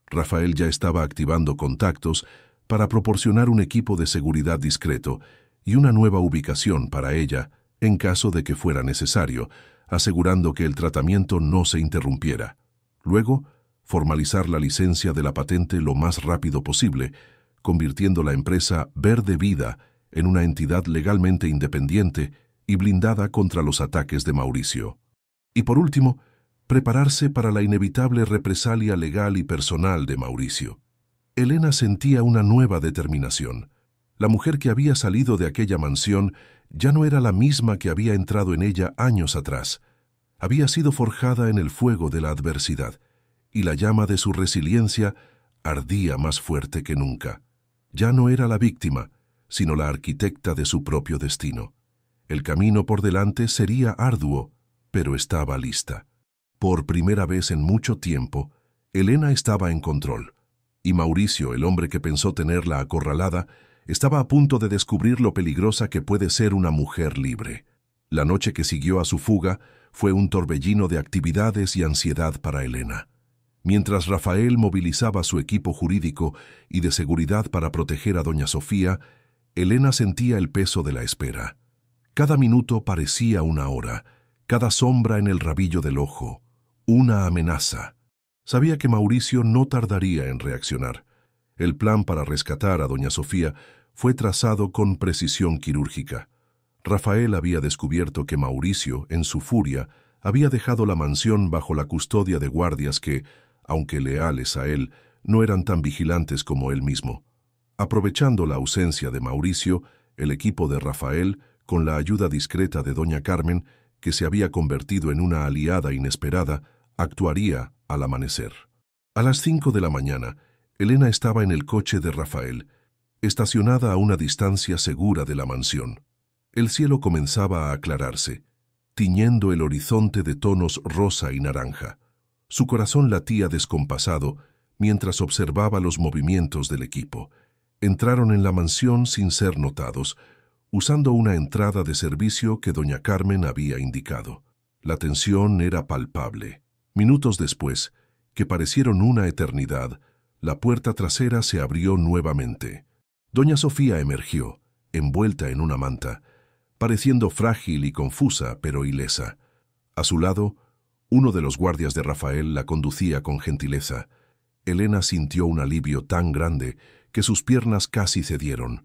Rafael ya estaba activando contactos para proporcionar un equipo de seguridad discreto y una nueva ubicación para ella en caso de que fuera necesario, asegurando que el tratamiento no se interrumpiera. Luego, formalizar la licencia de la patente lo más rápido posible, convirtiendo la empresa Verde Vida en una entidad legalmente independiente y blindada contra los ataques de Mauricio. Y por último, prepararse para la inevitable represalia legal y personal de Mauricio. Elena sentía una nueva determinación. La mujer que había salido de aquella mansión ya no era la misma que había entrado en ella años atrás. Había sido forjada en el fuego de la adversidad, y la llama de su resiliencia ardía más fuerte que nunca. Ya no era la víctima, sino la arquitecta de su propio destino. El camino por delante sería arduo, pero estaba lista. Por primera vez en mucho tiempo, Elena estaba en control, y Mauricio, el hombre que pensó tenerla acorralada, estaba a punto de descubrir lo peligrosa que puede ser una mujer libre. La noche que siguió a su fuga fue un torbellino de actividades y ansiedad para Elena. Mientras Rafael movilizaba su equipo jurídico y de seguridad para proteger a doña Sofía, Elena sentía el peso de la espera. Cada minuto parecía una hora, cada sombra en el rabillo del ojo, una amenaza. Sabía que Mauricio no tardaría en reaccionar. El plan para rescatar a doña Sofía fue trazado con precisión quirúrgica. Rafael había descubierto que Mauricio, en su furia, había dejado la mansión bajo la custodia de guardias que, aunque leales a él, no eran tan vigilantes como él mismo. Aprovechando la ausencia de Mauricio, el equipo de Rafael, con la ayuda discreta de doña Carmen, que se había convertido en una aliada inesperada, actuaría al amanecer. A las 5 de la mañana, Elena estaba en el coche de Rafael, estacionada a una distancia segura de la mansión. El cielo comenzaba a aclararse, tiñendo el horizonte de tonos rosa y naranja. Su corazón latía descompasado mientras observaba los movimientos del equipo. Entraron en la mansión sin ser notados, usando una entrada de servicio que doña Carmen había indicado. La tensión era palpable. Minutos después, que parecieron una eternidad, la puerta trasera se abrió nuevamente. Doña Sofía emergió, envuelta en una manta, pareciendo frágil y confusa, pero ilesa. A su lado, uno de los guardias de Rafael la conducía con gentileza. Elena sintió un alivio tan grande que sus piernas casi cedieron.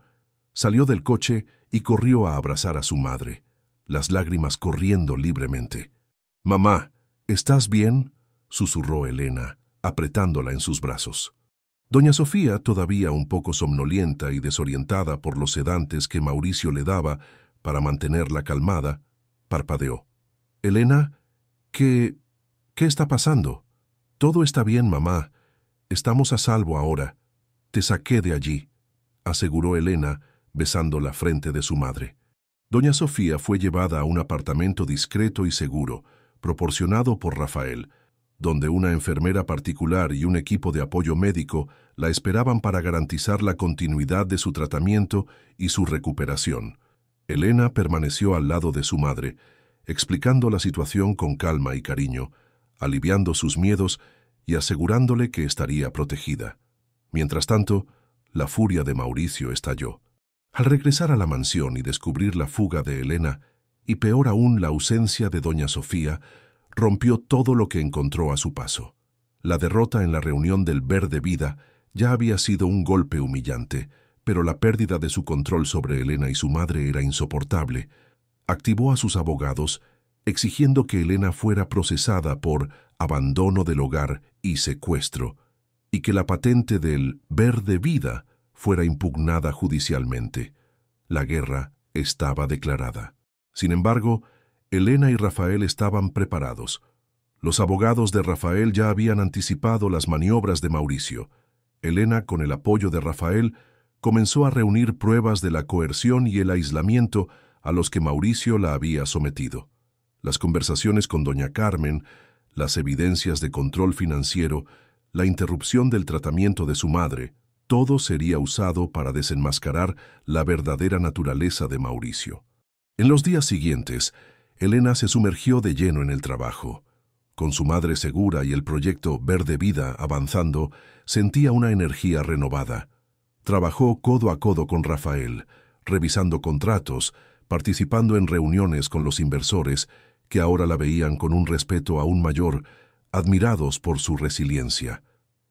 Salió del coche y corrió a abrazar a su madre, las lágrimas corriendo libremente. «Mamá, ¿estás bien?», susurró Elena, apretándola en sus brazos. Doña Sofía, todavía un poco somnolienta y desorientada por los sedantes que Mauricio le daba para mantenerla calmada, parpadeó. «Elena, ¿qué está pasando?». «Todo está bien, mamá. Estamos a salvo ahora. Te saqué de allí», aseguró Elena, besando la frente de su madre. Doña Sofía fue llevada a un apartamento discreto y seguro, proporcionado por Rafael, donde una enfermera particular y un equipo de apoyo médico la esperaban para garantizar la continuidad de su tratamiento y su recuperación. Elena permaneció al lado de su madre, explicando la situación con calma y cariño, aliviando sus miedos y asegurándole que estaría protegida. Mientras tanto, la furia de Mauricio estalló. Al regresar a la mansión y descubrir la fuga de Elena, y peor aún la ausencia de doña Sofía, rompió todo lo que encontró a su paso. La derrota en la reunión del Verde Vida ya había sido un golpe humillante, pero la pérdida de su control sobre Elena y su madre era insoportable. Activó a sus abogados, exigiendo que Elena fuera procesada por abandono del hogar y secuestro, y que la patente del Verde Vida fuera impugnada judicialmente. La guerra estaba declarada. Sin embargo, Elena y Rafael estaban preparados. Los abogados de Rafael ya habían anticipado las maniobras de Mauricio. Elena, con el apoyo de Rafael, comenzó a reunir pruebas de la coerción y el aislamiento a los que Mauricio la había sometido. Las conversaciones con doña Carmen, las evidencias de control financiero, la interrupción del tratamiento de su madre, todo sería usado para desenmascarar la verdadera naturaleza de Mauricio. En los días siguientes, Elena se sumergió de lleno en el trabajo. Con su madre segura y el proyecto Verde Vida avanzando, sentía una energía renovada. Trabajó codo a codo con Rafael, revisando contratos, participando en reuniones con los inversores, que ahora la veían con un respeto aún mayor, admirados por su resiliencia.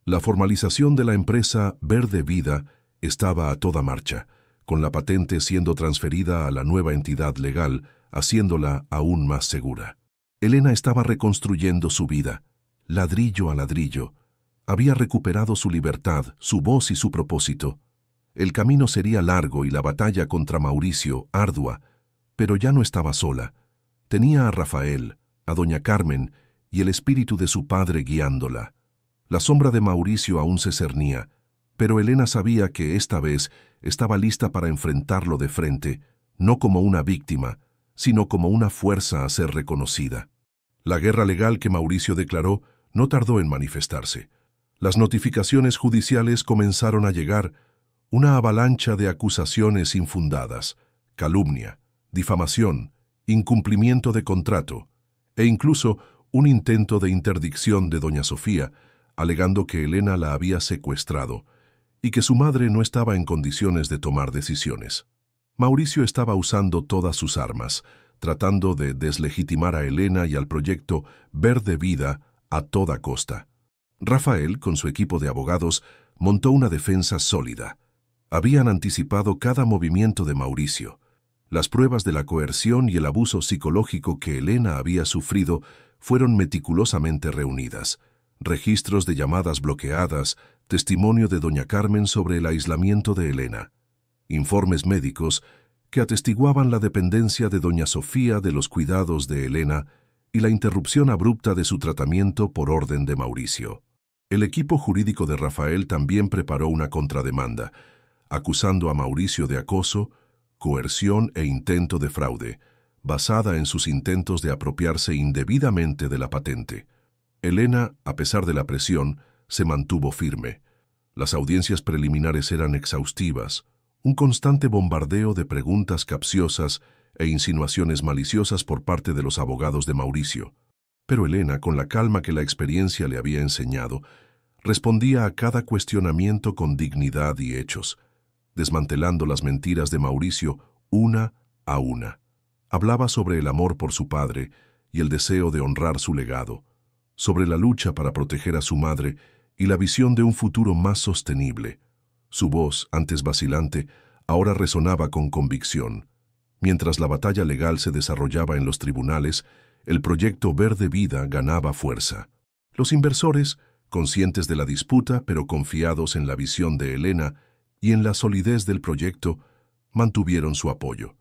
La formalización de la empresa Verde Vida estaba a toda marcha, con la patente siendo transferida a la nueva entidad legal, haciéndola aún más segura. Elena estaba reconstruyendo su vida, ladrillo a ladrillo. Había recuperado su libertad, su voz y su propósito. El camino sería largo y la batalla contra Mauricio ardua, pero ya no estaba sola. Tenía a Rafael, a doña Carmen y el espíritu de su padre guiándola. La sombra de Mauricio aún se cernía, pero Elena sabía que esta vez estaba lista para enfrentarlo de frente, no como una víctima, sino como una fuerza a ser reconocida. La guerra legal que Mauricio declaró no tardó en manifestarse. Las notificaciones judiciales comenzaron a llegar, una avalancha de acusaciones infundadas, calumnia, difamación, incumplimiento de contrato, e incluso un intento de interdicción de doña Sofía, alegando que Elena la había secuestrado y que su madre no estaba en condiciones de tomar decisiones. Mauricio estaba usando todas sus armas, tratando de deslegitimar a Elena y al proyecto Verde Vida a toda costa. Rafael, con su equipo de abogados, montó una defensa sólida. Habían anticipado cada movimiento de Mauricio. Las pruebas de la coerción y el abuso psicológico que Elena había sufrido fueron meticulosamente reunidas. Registros de llamadas bloqueadas, testimonio de doña Carmen sobre el aislamiento de Elena, informes médicos que atestiguaban la dependencia de doña Sofía de los cuidados de Elena y la interrupción abrupta de su tratamiento por orden de Mauricio. El equipo jurídico de Rafael también preparó una contrademanda, acusando a Mauricio de acoso, coerción e intento de fraude, basada en sus intentos de apropiarse indebidamente de la patente. Elena, a pesar de la presión, se mantuvo firme. Las audiencias preliminares eran exhaustivas, un constante bombardeo de preguntas capciosas e insinuaciones maliciosas por parte de los abogados de Mauricio. Pero Elena, con la calma que la experiencia le había enseñado, respondía a cada cuestionamiento con dignidad y hechos, desmantelando las mentiras de Mauricio una a una. Hablaba sobre el amor por su padre y el deseo de honrar su legado, sobre la lucha para proteger a su madre y la visión de un futuro más sostenible. Su voz, antes vacilante, ahora resonaba con convicción. Mientras la batalla legal se desarrollaba en los tribunales, el proyecto Verde Vida ganaba fuerza. Los inversores, conscientes de la disputa pero confiados en la visión de Elena y en la solidez del proyecto, mantuvieron su apoyo.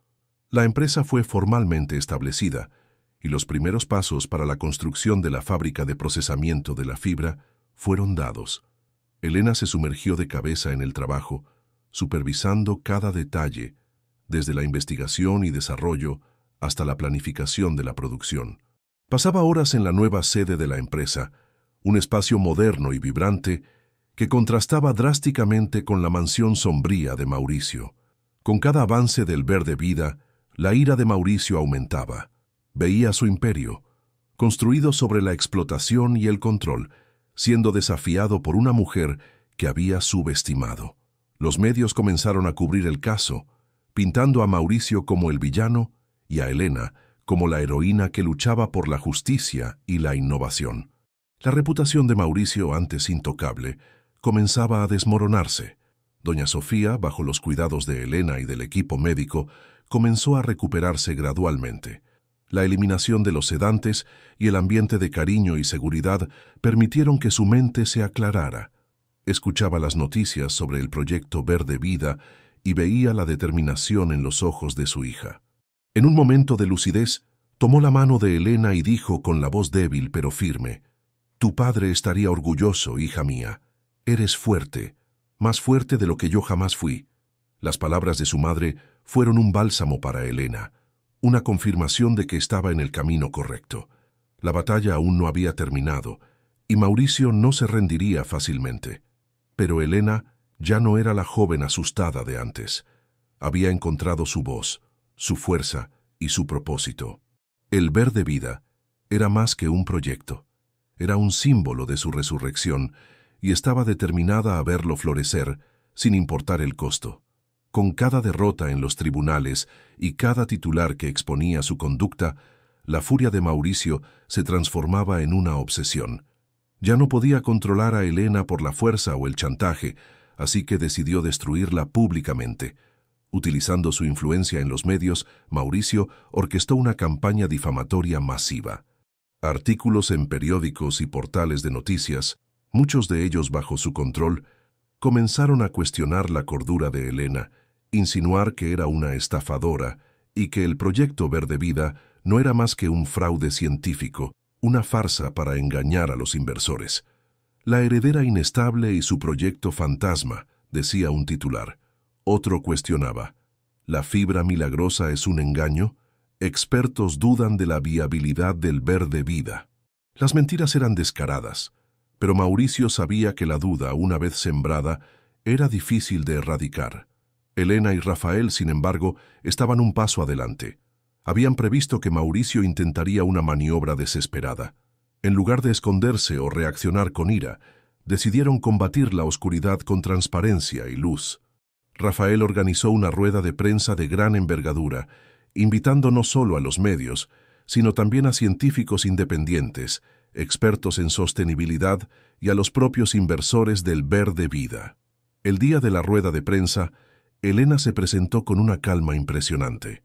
La empresa fue formalmente establecida y los primeros pasos para la construcción de la fábrica de procesamiento de la fibra fueron dados. Elena se sumergió de cabeza en el trabajo, supervisando cada detalle, desde la investigación y desarrollo hasta la planificación de la producción. Pasaba horas en la nueva sede de la empresa, un espacio moderno y vibrante que contrastaba drásticamente con la mansión sombría de Mauricio. Con cada avance del Verde Vida, la ira de Mauricio aumentaba. Veía su imperio, construido sobre la explotación y el control, siendo desafiado por una mujer que había subestimado. Los medios comenzaron a cubrir el caso, pintando a Mauricio como el villano y a Elena como la heroína que luchaba por la justicia y la innovación. La reputación de Mauricio, antes intocable, comenzaba a desmoronarse. Doña Sofía, bajo los cuidados de Elena y del equipo médico, comenzó a recuperarse gradualmente. La eliminación de los sedantes y el ambiente de cariño y seguridad permitieron que su mente se aclarara. Escuchaba las noticias sobre el proyecto Verde Vida y veía la determinación en los ojos de su hija. En un momento de lucidez, tomó la mano de Elena y dijo con la voz débil pero firme: «Tu padre estaría orgulloso, hija mía. Eres fuerte, más fuerte de lo que yo jamás fui». Las palabras de su madre fueron un bálsamo para Elena, una confirmación de que estaba en el camino correcto. La batalla aún no había terminado, y Mauricio no se rendiría fácilmente. Pero Elena ya no era la joven asustada de antes. Había encontrado su voz, su fuerza y su propósito. El Verde Vida era más que un proyecto. Era un símbolo de su resurrección y estaba determinada a verlo florecer sin importar el costo. Con cada derrota en los tribunales y cada titular que exponía su conducta, la furia de Mauricio se transformaba en una obsesión. Ya no podía controlar a Elena por la fuerza o el chantaje, así que decidió destruirla públicamente. Utilizando su influencia en los medios, Mauricio orquestó una campaña difamatoria masiva. Artículos en periódicos y portales de noticias, muchos de ellos bajo su control, comenzaron a cuestionar la cordura de Elena, insinuar que era una estafadora y que el proyecto Verde Vida no era más que un fraude científico, una farsa para engañar a los inversores. La heredera inestable y su proyecto fantasma, decía un titular. Otro cuestionaba: ¿la fibra milagrosa es un engaño? Expertos dudan de la viabilidad del Verde Vida. Las mentiras eran descaradas, pero Mauricio sabía que la duda, una vez sembrada, era difícil de erradicar. Elena y Rafael, sin embargo, estaban un paso adelante. Habían previsto que Mauricio intentaría una maniobra desesperada. En lugar de esconderse o reaccionar con ira, Decidieron combatir la oscuridad con transparencia y luz. Rafael organizó una rueda de prensa de gran envergadura, invitando no solo a los medios, sino también a científicos independientes, expertos en sostenibilidad y a los propios inversores del Verde Vida. El día de la rueda de prensa, Elena se presentó con una calma impresionante.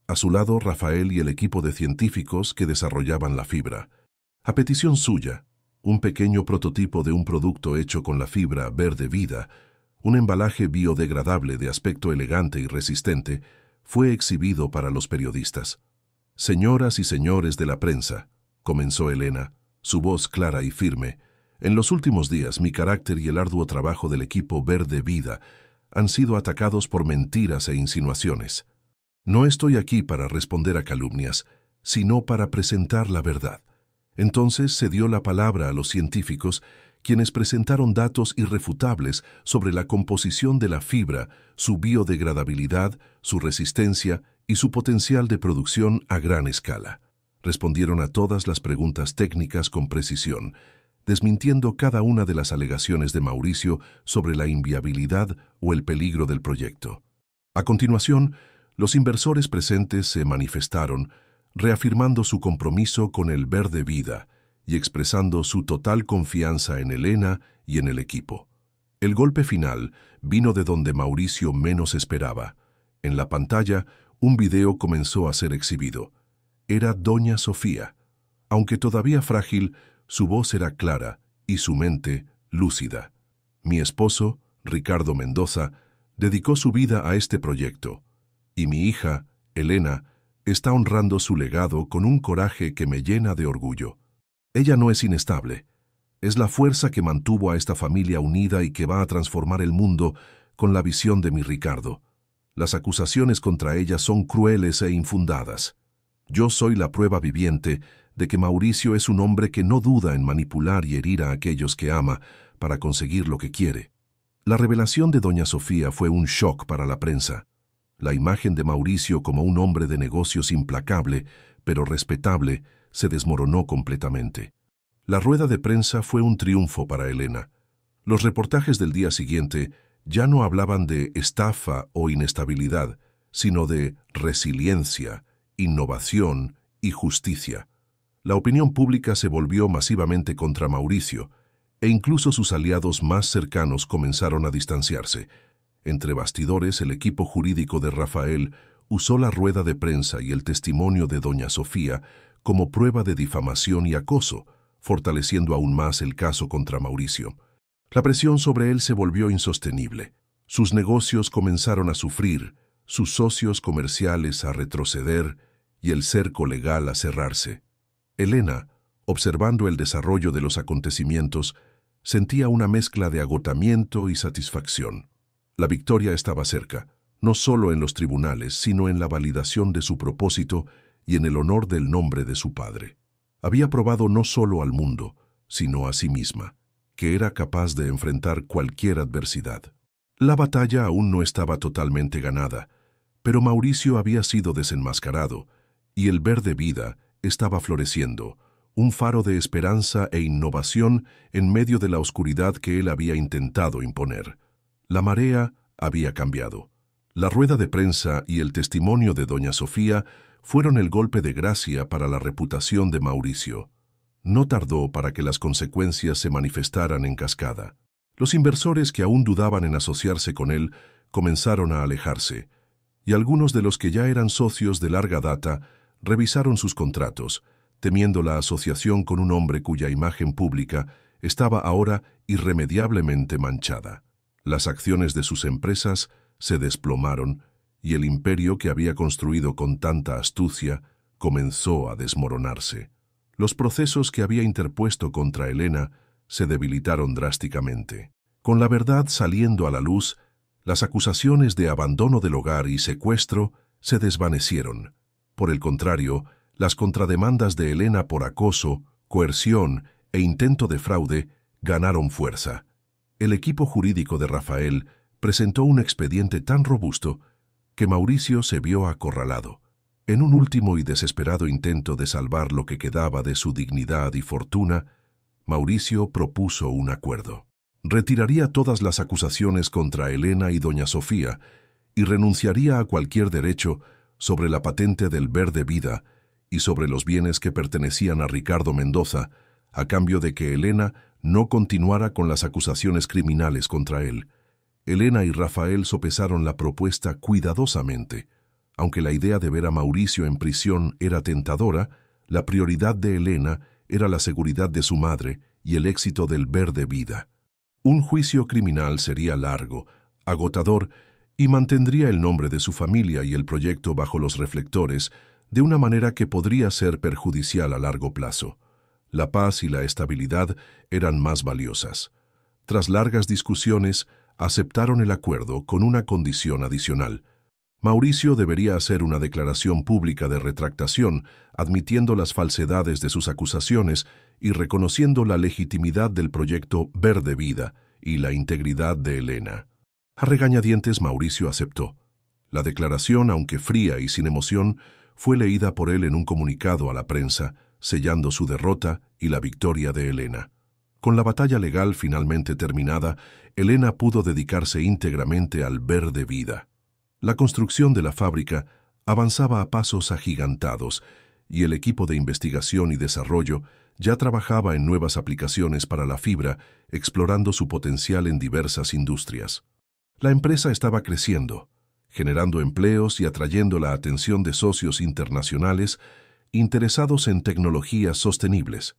A su lado, Rafael y el equipo de científicos que desarrollaban la fibra. A petición suya, un pequeño prototipo de un producto hecho con la fibra Verde Vida, un embalaje biodegradable de aspecto elegante y resistente, fue exhibido para los periodistas. «Señoras y señores de la prensa», comenzó Elena, su voz clara y firme, «en los últimos días mi carácter y el arduo trabajo del equipo Verde Vida han sido atacados por mentiras e insinuaciones. No estoy aquí para responder a calumnias, sino para presentar la verdad». Entonces se dio la palabra a los científicos, quienes presentaron datos irrefutables sobre la composición de la fibra, su biodegradabilidad, su resistencia y su potencial de producción a gran escala. Respondieron a todas las preguntas técnicas con precisión, desmintiendo cada una de las alegaciones de Mauricio sobre la inviabilidad o el peligro del proyecto. A continuación, los inversores presentes se manifestaron, reafirmando su compromiso con el Verde Vida y expresando su total confianza en Elena y en el equipo. El golpe final vino de donde Mauricio menos esperaba. En la pantalla, un video comenzó a ser exhibido. Era Doña Sofía. Aunque todavía frágil, su voz era clara y su mente lúcida. Mi esposo, Ricardo Mendoza, dedicó su vida a este proyecto, y mi hija, Elena, está honrando su legado con un coraje que me llena de orgullo. Ella no es inestable. Es la fuerza que mantuvo a esta familia unida y que va a transformar el mundo con la visión de mi Ricardo. Las acusaciones contra ella son crueles e infundadas. Yo soy la prueba viviente de que Mauricio es un hombre que no duda en manipular y herir a aquellos que ama para conseguir lo que quiere. La revelación de Doña Sofía fue un shock para la prensa. La imagen de Mauricio como un hombre de negocios implacable, pero respetable, se desmoronó completamente. La rueda de prensa fue un triunfo para Elena. Los reportajes del día siguiente ya no hablaban de estafa o inestabilidad, sino de resiliencia, innovación y justicia. La opinión pública se volvió masivamente contra Mauricio, e incluso sus aliados más cercanos comenzaron a distanciarse. Entre bastidores, el equipo jurídico de Rafael usó la rueda de prensa y el testimonio de Doña Sofía como prueba de difamación y acoso, fortaleciendo aún más el caso contra Mauricio. La presión sobre él se volvió insostenible. Sus negocios comenzaron a sufrir, sus socios comerciales a retroceder y el cerco legal a cerrarse. Elena, observando el desarrollo de los acontecimientos, sentía una mezcla de agotamiento y satisfacción. La victoria estaba cerca, no solo en los tribunales, sino en la validación de su propósito y en el honor del nombre de su padre. Había probado no solo al mundo, sino a sí misma, que era capaz de enfrentar cualquier adversidad. La batalla aún no estaba totalmente ganada, pero Mauricio había sido desenmascarado, y el Verde Vida estaba floreciendo, un faro de esperanza e innovación en medio de la oscuridad que él había intentado imponer. La marea había cambiado. La rueda de prensa y el testimonio de Doña Sofía fueron el golpe de gracia para la reputación de Mauricio. No tardó para que las consecuencias se manifestaran en cascada. Los inversores que aún dudaban en asociarse con él comenzaron a alejarse, y algunos de los que ya eran socios de larga data revisaron sus contratos, temiendo la asociación con un hombre cuya imagen pública estaba ahora irremediablemente manchada. Las acciones de sus empresas se desplomaron y el imperio que había construido con tanta astucia comenzó a desmoronarse. Los procesos que había interpuesto contra Elena se debilitaron drásticamente. Con la verdad saliendo a la luz, las acusaciones de abandono del hogar y secuestro se desvanecieron. Por el contrario, las contrademandas de Elena por acoso, coerción e intento de fraude ganaron fuerza. El equipo jurídico de Rafael presentó un expediente tan robusto que Mauricio se vio acorralado. En un último y desesperado intento de salvar lo que quedaba de su dignidad y fortuna, Mauricio propuso un acuerdo. Retiraría todas las acusaciones contra Elena y doña Sofía y renunciaría a cualquier derecho sobre la patente del Verde Vida y sobre los bienes que pertenecían a Ricardo Mendoza, a cambio de que Elena no continuara con las acusaciones criminales contra él. Elena y Rafael sopesaron la propuesta cuidadosamente. Aunque la idea de ver a Mauricio en prisión era tentadora, la prioridad de Elena era la seguridad de su madre y el éxito del Verde Vida. Un juicio criminal sería largo, agotador y mantendría el nombre de su familia y el proyecto bajo los reflectores de una manera que podría ser perjudicial a largo plazo. La paz y la estabilidad eran más valiosas. Tras largas discusiones, aceptaron el acuerdo con una condición adicional. Mauricio debería hacer una declaración pública de retractación, admitiendo las falsedades de sus acusaciones y reconociendo la legitimidad del proyecto Verde Vida y la integridad de Elena. A regañadientes Mauricio aceptó. La declaración, aunque fría y sin emoción, fue leída por él en un comunicado a la prensa, sellando su derrota y la victoria de Elena. Con la batalla legal finalmente terminada, Elena pudo dedicarse íntegramente al Verde Vida. La construcción de la fábrica avanzaba a pasos agigantados y el equipo de investigación y desarrollo ya trabajaba en nuevas aplicaciones para la fibra, explorando su potencial en diversas industrias. La empresa estaba creciendo, generando empleos y atrayendo la atención de socios internacionales interesados en tecnologías sostenibles.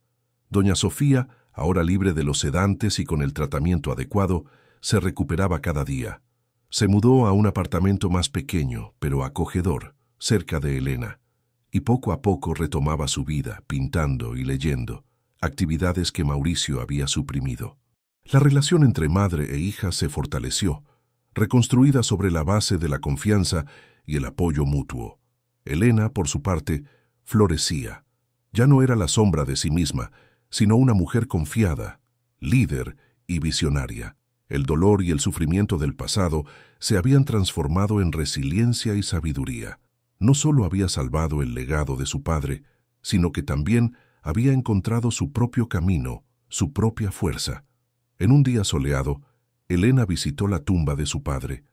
Doña Sofía, ahora libre de los sedantes y con el tratamiento adecuado, se recuperaba cada día. Se mudó a un apartamento más pequeño, pero acogedor, cerca de Elena, y poco a poco retomaba su vida, pintando y leyendo, actividades que Mauricio había suprimido. La relación entre madre e hija se fortaleció, reconstruida sobre la base de la confianza y el apoyo mutuo. Elena, por su parte, florecía. Ya no era la sombra de sí misma, sino una mujer confiada, líder y visionaria. El dolor y el sufrimiento del pasado se habían transformado en resiliencia y sabiduría. No solo había salvado el legado de su padre, sino que también había encontrado su propio camino, su propia fuerza. En un día soleado, Elena visitó la tumba de su padre.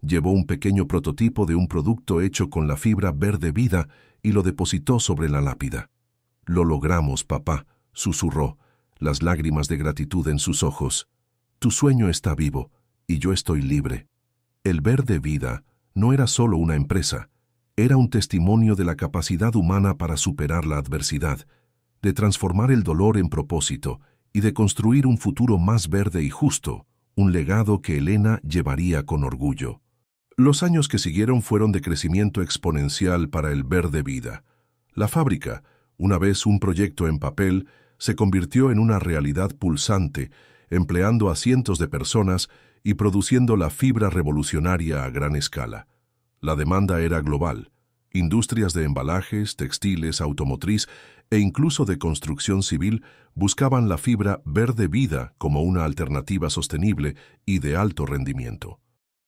Llevó un pequeño prototipo de un producto hecho con la fibra Verde Vida y lo depositó sobre la lápida. «Lo logramos, papá», susurró, las lágrimas de gratitud en sus ojos. «Tu sueño está vivo y yo estoy libre». El Verde Vida no era solo una empresa, era un testimonio de la capacidad humana para superar la adversidad, de transformar el dolor en propósito y de construir un futuro más verde y justo, un legado que Elena llevaría con orgullo. Los años que siguieron fueron de crecimiento exponencial para el Verde Vida. La fábrica, una vez un proyecto en papel, se convirtió en una realidad pulsante, empleando a cientos de personas y produciendo la fibra revolucionaria a gran escala. La demanda era global. Industrias de embalajes, textiles, automotriz e incluso de construcción civil buscaban la fibra Verde Vida como una alternativa sostenible y de alto rendimiento.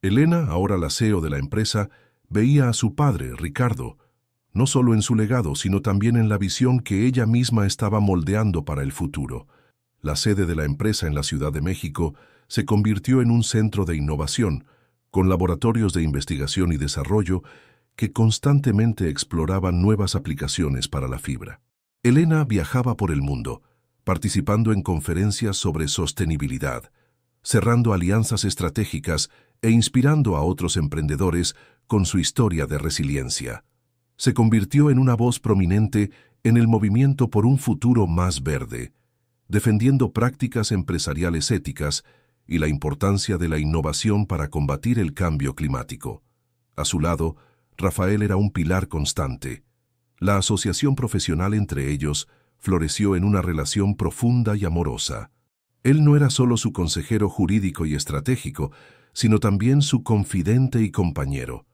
Elena, ahora la CEO de la empresa, veía a su padre, Ricardo, no solo en su legado, sino también en la visión que ella misma estaba moldeando para el futuro. La sede de la empresa en la Ciudad de México se convirtió en un centro de innovación, con laboratorios de investigación y desarrollo que constantemente exploraban nuevas aplicaciones para la fibra. Elena viajaba por el mundo, participando en conferencias sobre sostenibilidad, cerrando alianzas estratégicas e inspirando a otros emprendedores con su historia de resiliencia. Se convirtió en una voz prominente en el movimiento por un futuro más verde, defendiendo prácticas empresariales éticas y la importancia de la innovación para combatir el cambio climático. A su lado, Rafael era un pilar constante. La asociación profesional entre ellos floreció en una relación profunda y amorosa. Él no era solo su consejero jurídico y estratégico, sino también su confidente y compañero.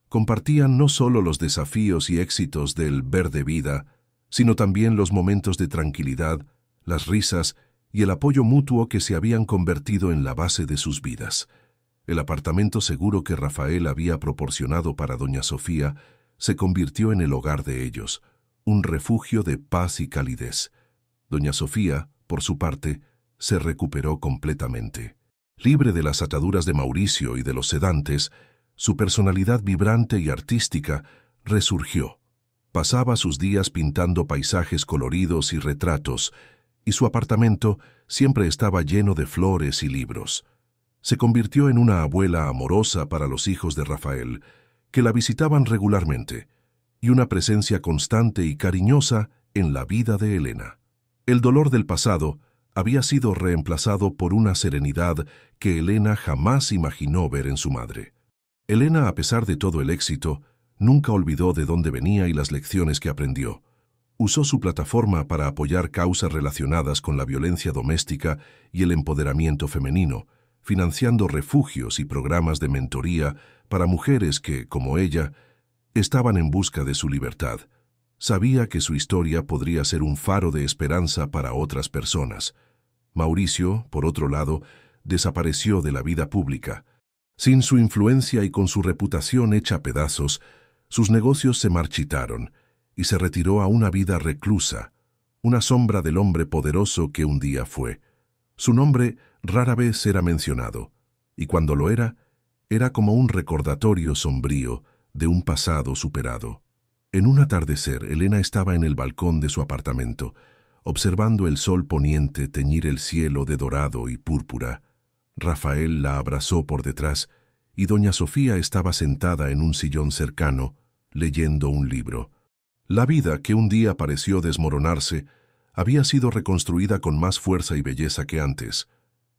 Compartían no solo los desafíos y éxitos del Verde Vida, sino también los momentos de tranquilidad, las risas y el apoyo mutuo que se habían convertido en la base de sus vidas. El apartamento seguro que Rafael había proporcionado para doña Sofía se convirtió en el hogar de ellos, un refugio de paz y calidez. Doña Sofía, por su parte, se recuperó completamente. Libre de las ataduras de Mauricio y de los sedantes, su personalidad vibrante y artística resurgió. Pasaba sus días pintando paisajes coloridos y retratos, y su apartamento siempre estaba lleno de flores y libros. Se convirtió en una abuela amorosa para los hijos de Rafael, que la visitaban regularmente, y una presencia constante y cariñosa en la vida de Elena. El dolor del pasado había sido reemplazado por una serenidad que Elena jamás imaginó ver en su madre. Elena, a pesar de todo el éxito, nunca olvidó de dónde venía y las lecciones que aprendió. Usó su plataforma para apoyar causas relacionadas con la violencia doméstica y el empoderamiento femenino, financiando refugios y programas de mentoría para mujeres que, como ella, estaban en busca de su libertad. Sabía que su historia podría ser un faro de esperanza para otras personas. Mauricio, por otro lado, desapareció de la vida pública. Sin su influencia y con su reputación hecha pedazos, sus negocios se marchitaron y se retiró a una vida reclusa, una sombra del hombre poderoso que un día fue. Su nombre rara vez era mencionado, y cuando lo era como un recordatorio sombrío de un pasado superado. En un atardecer, Elena estaba en el balcón de su apartamento, observando el sol poniente teñir el cielo de dorado y púrpura. Rafael la abrazó por detrás, y doña Sofía estaba sentada en un sillón cercano, leyendo un libro. La vida, que un día pareció desmoronarse, había sido reconstruida con más fuerza y belleza que antes.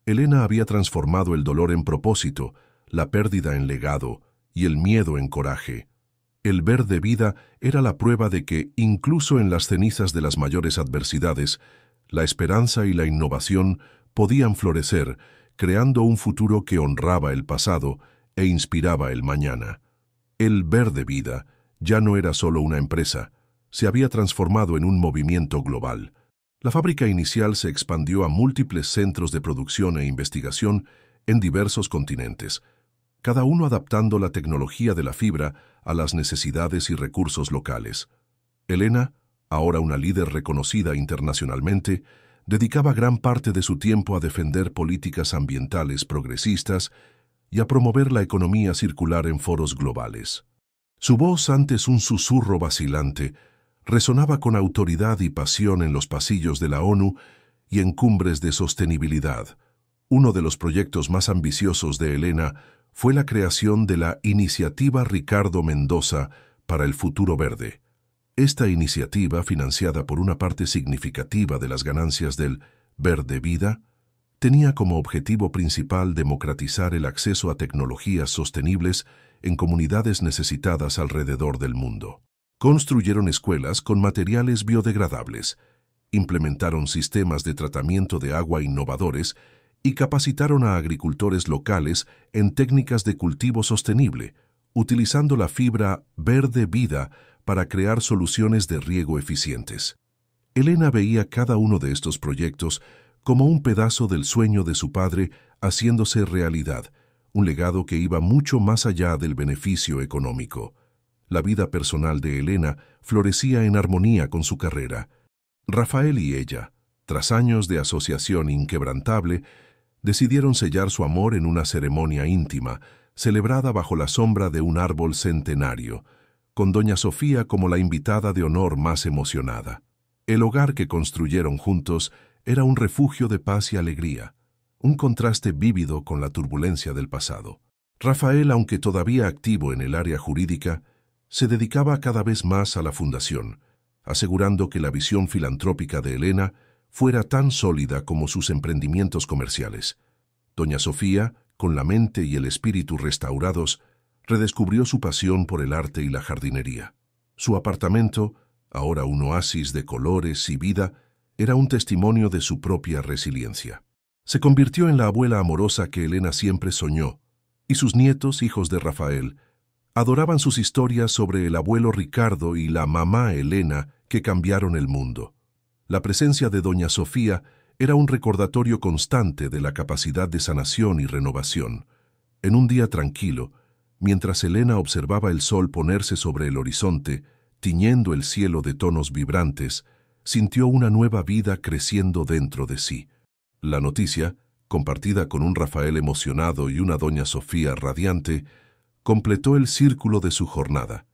Elena había transformado el dolor en propósito, la pérdida en legado y el miedo en coraje. El verde vida era la prueba de que, incluso en las cenizas de las mayores adversidades, la esperanza y la innovación podían florecer, creando un futuro que honraba el pasado e inspiraba el mañana. El verde vida ya no era solo una empresa, se había transformado en un movimiento global. La fábrica inicial se expandió a múltiples centros de producción e investigación en diversos continentes, cada uno adaptando la tecnología de la fibra a las necesidades y recursos locales. Elena, ahora una líder reconocida internacionalmente, dedicaba gran parte de su tiempo a defender políticas ambientales progresistas y a promover la economía circular en foros globales. Su voz, antes un susurro vacilante, resonaba con autoridad y pasión en los pasillos de la ONU y en cumbres de sostenibilidad. Uno de los proyectos más ambiciosos de Elena fue la creación de la Iniciativa Ricardo Mendoza para el Futuro Verde. Esta iniciativa, financiada por una parte significativa de las ganancias del Verde Vida, tenía como objetivo principal democratizar el acceso a tecnologías sostenibles en comunidades necesitadas alrededor del mundo. Construyeron escuelas con materiales biodegradables, implementaron sistemas de tratamiento de agua innovadores y capacitaron a agricultores locales en técnicas de cultivo sostenible, utilizando la fibra Verde Vida para crear soluciones de riego eficientes. Elena veía cada uno de estos proyectos como un pedazo del sueño de su padre haciéndose realidad, un legado que iba mucho más allá del beneficio económico. La vida personal de Elena florecía en armonía con su carrera. Rafael y ella, tras años de asociación inquebrantable, decidieron sellar su amor en una ceremonia íntima, celebrada bajo la sombra de un árbol centenario, con doña Sofía como la invitada de honor más emocionada. El hogar que construyeron juntos era un refugio de paz y alegría, un contraste vívido con la turbulencia del pasado. Rafael, aunque todavía activo en el área jurídica, se dedicaba cada vez más a la fundación, asegurando que la visión filantrópica de Elena fuera tan sólida como sus emprendimientos comerciales. Doña Sofía, con la mente y el espíritu restaurados, redescubrió su pasión por el arte y la jardinería. Su apartamento, ahora un oasis de colores y vida, era un testimonio de su propia resiliencia. Se convirtió en la abuela amorosa que Elena siempre soñó, y sus nietos, hijos de Rafael, adoraban sus historias sobre el abuelo Ricardo y la mamá Elena que cambiaron el mundo. La presencia de doña Sofía era un recordatorio constante de la capacidad de sanación y renovación. En un día tranquilo, mientras Elena observaba el sol ponerse sobre el horizonte, tiñendo el cielo de tonos vibrantes, sintió una nueva vida creciendo dentro de sí. La noticia, compartida con un Rafael emocionado y una doña Sofía radiante, completó el círculo de su jornada.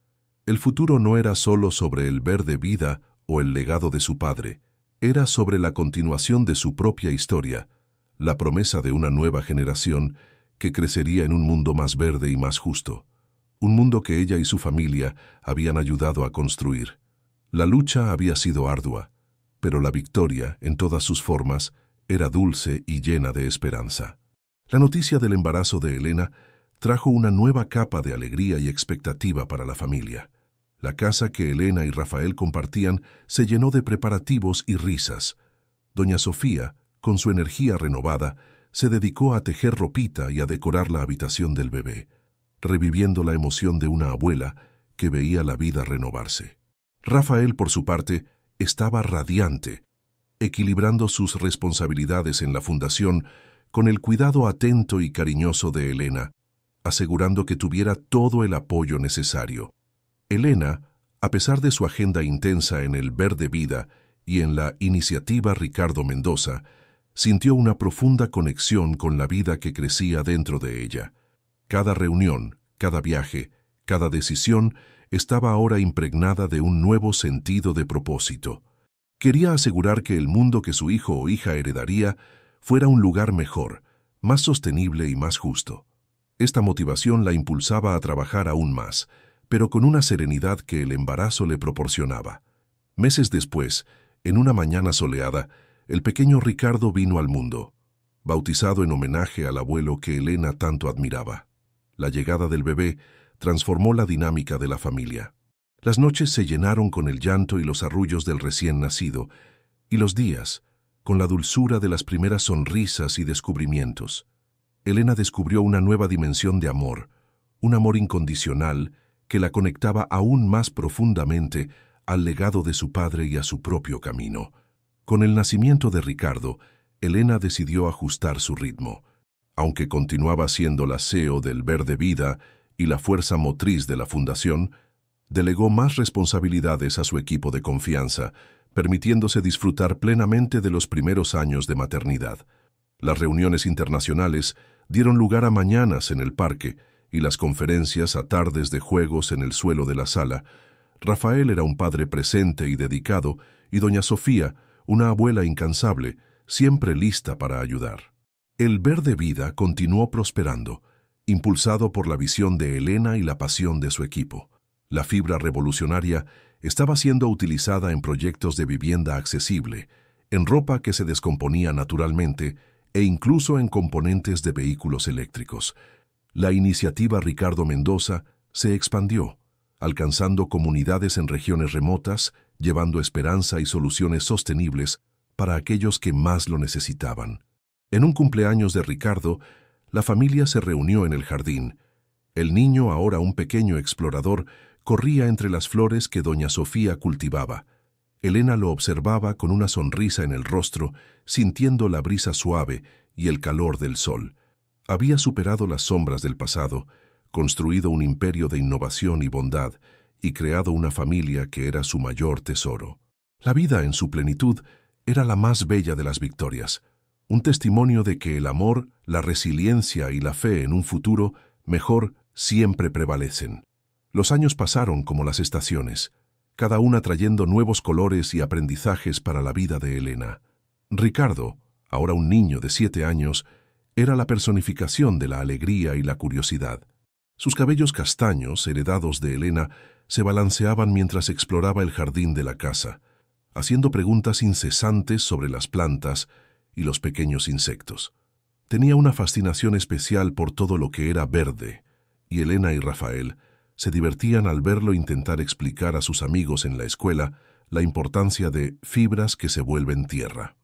El futuro no era solo sobre el verde vida o el legado de su padre, era sobre la continuación de su propia historia, la promesa de una nueva generación que crecería en un mundo más verde y más justo, un mundo que ella y su familia habían ayudado a construir. La lucha había sido ardua, pero la victoria, en todas sus formas, era dulce y llena de esperanza. La noticia del embarazo de Elena trajo una nueva capa de alegría y expectativa para la familia. La casa que Elena y Rafael compartían se llenó de preparativos y risas. Doña Sofía, con su energía renovada, se dedicó a tejer ropita y a decorar la habitación del bebé, reviviendo la emoción de una abuela que veía la vida renovarse. Rafael, por su parte, estaba radiante, equilibrando sus responsabilidades en la fundación con el cuidado atento y cariñoso de Elena, asegurando que tuviera todo el apoyo necesario. Elena, a pesar de su agenda intensa en el Verde Vida y en la iniciativa Ricardo Mendoza, sintió una profunda conexión con la vida que crecía dentro de ella. Cada reunión, cada viaje, cada decisión estaba ahora impregnada de un nuevo sentido de propósito. Quería asegurar que el mundo que su hijo o hija heredaría fuera un lugar mejor, más sostenible y más justo. Esta motivación la impulsaba a trabajar aún más, pero con una serenidad que el embarazo le proporcionaba. Meses después, en una mañana soleada, el pequeño Ricardo vino al mundo, bautizado en homenaje al abuelo que Elena tanto admiraba. La llegada del bebé transformó la dinámica de la familia. Las noches se llenaron con el llanto y los arrullos del recién nacido, y los días, con la dulzura de las primeras sonrisas y descubrimientos. Elena descubrió una nueva dimensión de amor, un amor incondicional que la conectaba aún más profundamente al legado de su padre y a su propio camino. Con el nacimiento de Ricardo, Elena decidió ajustar su ritmo. Aunque continuaba siendo la CEO del Verde Vida y la fuerza motriz de la fundación, delegó más responsabilidades a su equipo de confianza, permitiéndose disfrutar plenamente de los primeros años de maternidad. Las reuniones internacionales dieron lugar a mañanas en el parque y las conferencias a tardes de juegos en el suelo de la sala. Rafael era un padre presente y dedicado, y doña Sofía, una abuela incansable, siempre lista para ayudar. El Verde Vida continuó prosperando, impulsado por la visión de Elena y la pasión de su equipo. La fibra revolucionaria estaba siendo utilizada en proyectos de vivienda accesible, en ropa que se descomponía naturalmente e incluso en componentes de vehículos eléctricos. La iniciativa Ricardo Mendoza se expandió, alcanzando comunidades en regiones remotas, llevando esperanza y soluciones sostenibles para aquellos que más lo necesitaban. En un cumpleaños de Ricardo, la familia se reunió en el jardín. El niño, ahora un pequeño explorador, corría entre las flores que doña Sofía cultivaba. Elena lo observaba con una sonrisa en el rostro, sintiendo la brisa suave y el calor del sol. Había superado las sombras del pasado, construido un imperio de innovación y bondad, y creado una familia que era su mayor tesoro. La vida en su plenitud era la más bella de las victorias, un testimonio de que el amor, la resiliencia y la fe en un futuro mejor siempre prevalecen. Los años pasaron como las estaciones, cada una trayendo nuevos colores y aprendizajes para la vida de Elena. Ricardo, ahora un niño de 7 años, era la personificación de la alegría y la curiosidad. Sus cabellos castaños, heredados de Elena, se balanceaban mientras exploraba el jardín de la casa, haciendo preguntas incesantes sobre las plantas y los pequeños insectos. Tenía una fascinación especial por todo lo que era verde, y Elena y Rafael se divertían al verlo intentar explicar a sus amigos en la escuela la importancia de fibras que se vuelven tierra.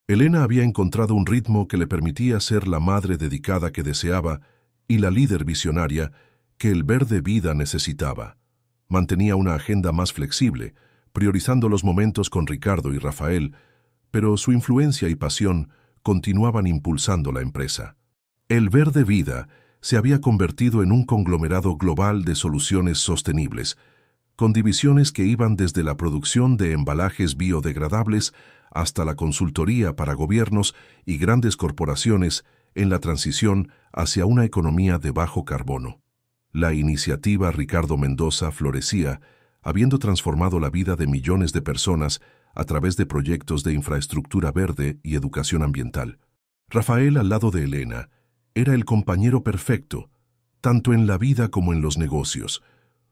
Elena había encontrado un ritmo que le permitía ser la madre dedicada que deseaba y la líder visionaria que el Verde Vida necesitaba. Mantenía una agenda más flexible, priorizando los momentos con Ricardo y Rafael, pero su influencia y pasión continuaban impulsando la empresa. El Verde Vida se había convertido en un conglomerado global de soluciones sostenibles, con divisiones que iban desde la producción de embalajes biodegradables hasta la consultoría para gobiernos y grandes corporaciones en la transición hacia una economía de bajo carbono. La iniciativa Ricardo Mendoza florecía, habiendo transformado la vida de millones de personas a través de proyectos de infraestructura verde y educación ambiental. Rafael, al lado de Elena, era el compañero perfecto, tanto en la vida como en los negocios.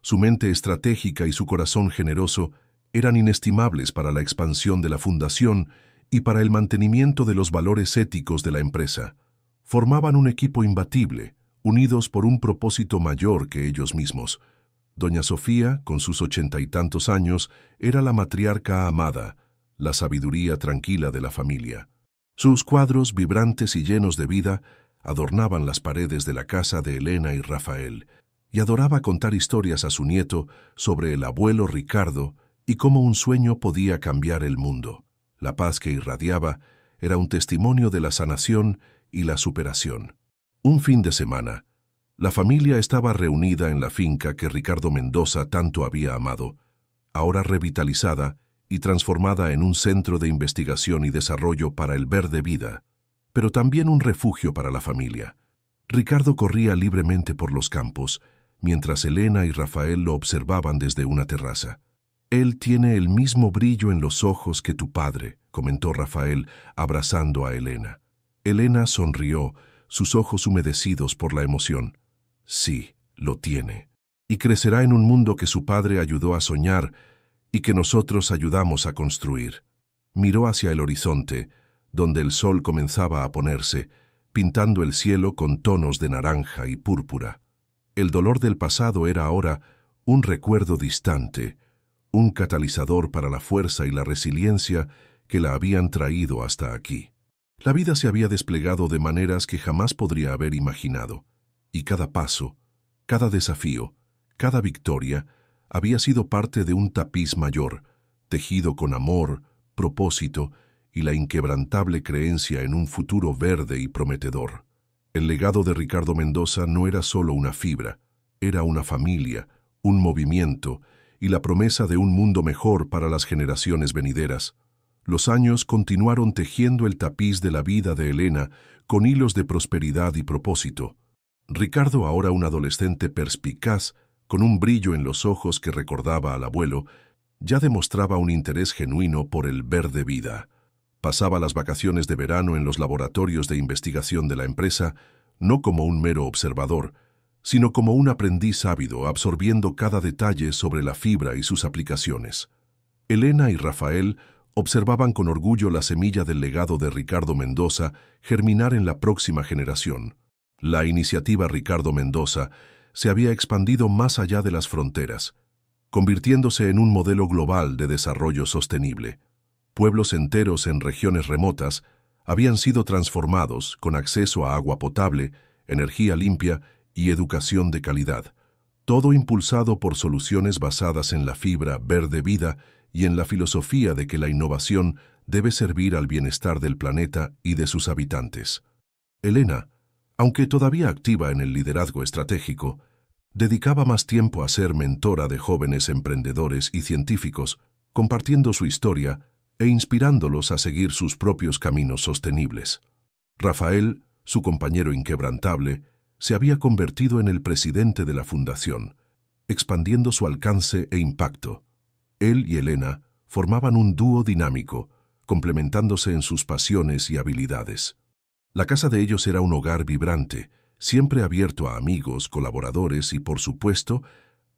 Su mente estratégica y su corazón generoso eran inestimables para la expansión de la fundación y para el mantenimiento de los valores éticos de la empresa. Formaban un equipo imbatible, unidos por un propósito mayor que ellos mismos. Doña Sofía, con sus 80 y tantos años, era la matriarca amada, la sabiduría tranquila de la familia. Sus cuadros, vibrantes y llenos de vida, adornaban las paredes de la casa de Elena y Rafael, y adoraba contar historias a su nieto sobre el abuelo Ricardo y cómo un sueño podía cambiar el mundo. La paz que irradiaba era un testimonio de la sanación y la superación. Un fin de semana, la familia estaba reunida en la finca que Ricardo Mendoza tanto había amado, ahora revitalizada y transformada en un centro de investigación y desarrollo para el verde vida, pero también un refugio para la familia. Ricardo corría libremente por los campos, mientras Elena y Rafael lo observaban desde una terraza. «Él tiene el mismo brillo en los ojos que tu padre», comentó Rafael, abrazando a Elena. Elena sonrió, sus ojos humedecidos por la emoción. «Sí, lo tiene. Y crecerá en un mundo que su padre ayudó a soñar y que nosotros ayudamos a construir». Miró hacia el horizonte, donde el sol comenzaba a ponerse, pintando el cielo con tonos de naranja y púrpura. El dolor del pasado era ahora un recuerdo distante, un catalizador para la fuerza y la resiliencia que la habían traído hasta aquí. La vida se había desplegado de maneras que jamás podría haber imaginado, y cada paso, cada desafío, cada victoria había sido parte de un tapiz mayor, tejido con amor, propósito y la inquebrantable creencia en un futuro verde y prometedor. El legado de Ricardo Mendoza no era solo una fibra, era una familia, un movimiento y la promesa de un mundo mejor para las generaciones venideras. Los años continuaron tejiendo el tapiz de la vida de Elena con hilos de prosperidad y propósito. Ricardo, ahora un adolescente perspicaz, con un brillo en los ojos que recordaba al abuelo, ya demostraba un interés genuino por el verde vida. Pasaba las vacaciones de verano en los laboratorios de investigación de la empresa, no como un mero observador, sino como un aprendiz ávido, absorbiendo cada detalle sobre la fibra y sus aplicaciones. Elena y Rafael observaban con orgullo la semilla del legado de Ricardo Mendoza germinar en la próxima generación. La iniciativa Ricardo Mendoza se había expandido más allá de las fronteras, convirtiéndose en un modelo global de desarrollo sostenible. Pueblos enteros en regiones remotas habían sido transformados con acceso a agua potable, energía limpia y educación de calidad, todo impulsado por soluciones basadas en la fibra verde vida y en la filosofía de que la innovación debe servir al bienestar del planeta y de sus habitantes. Elena, aunque todavía activa en el liderazgo estratégico, dedicaba más tiempo a ser mentora de jóvenes emprendedores y científicos, compartiendo su historia e inspirándolos a seguir sus propios caminos sostenibles. Rafael, su compañero inquebrantable, se había convertido en el presidente de la fundación, expandiendo su alcance e impacto. Él y Elena formaban un dúo dinámico, complementándose en sus pasiones y habilidades. La casa de ellos era un hogar vibrante, siempre abierto a amigos, colaboradores y, por supuesto,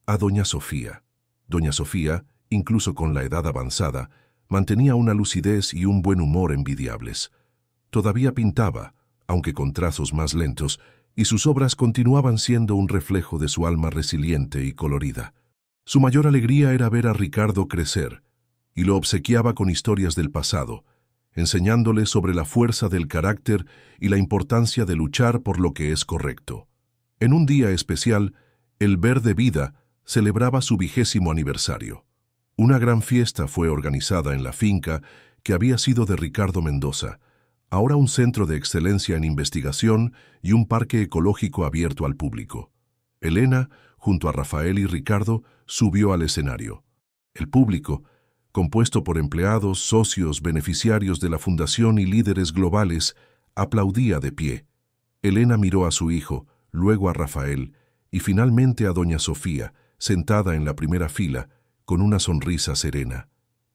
a Doña Sofía. Doña Sofía, incluso con la edad avanzada, mantenía una lucidez y un buen humor envidiables. Todavía pintaba, aunque con trazos más lentos, y sus obras continuaban siendo un reflejo de su alma resiliente y colorida. Su mayor alegría era ver a Ricardo crecer, y lo obsequiaba con historias del pasado, enseñándole sobre la fuerza del carácter y la importancia de luchar por lo que es correcto. En un día especial, el Verde Vida celebraba su 20º aniversario. Una gran fiesta fue organizada en la finca que había sido de Ricardo Mendoza, ahora un centro de excelencia en investigación y un parque ecológico abierto al público. Elena, junto a Rafael y Ricardo, subió al escenario. El público, compuesto por empleados, socios, beneficiarios de la fundación y líderes globales, aplaudía de pie. Elena miró a su hijo, luego a Rafael y finalmente a doña Sofía, sentada en la primera fila, con una sonrisa serena.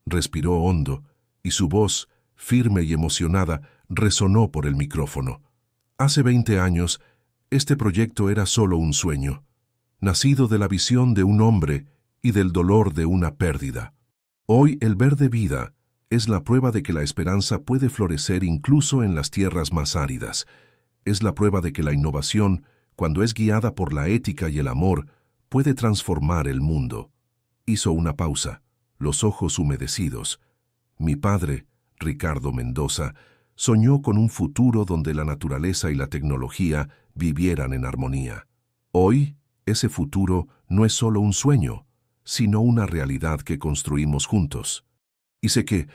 Respiró hondo y su voz, firme y emocionada, resonó por el micrófono. Hace 20 años, este proyecto era solo un sueño, nacido de la visión de un hombre y del dolor de una pérdida. Hoy el Verde Vida es la prueba de que la esperanza puede florecer incluso en las tierras más áridas. Es la prueba de que la innovación, cuando es guiada por la ética y el amor, puede transformar el mundo. Hizo una pausa, los ojos humedecidos. Mi padre, Ricardo Mendoza, soñó con un futuro donde la naturaleza y la tecnología vivieran en armonía. Hoy, ese futuro no es solo un sueño, sino una realidad que construimos juntos. Y sé que,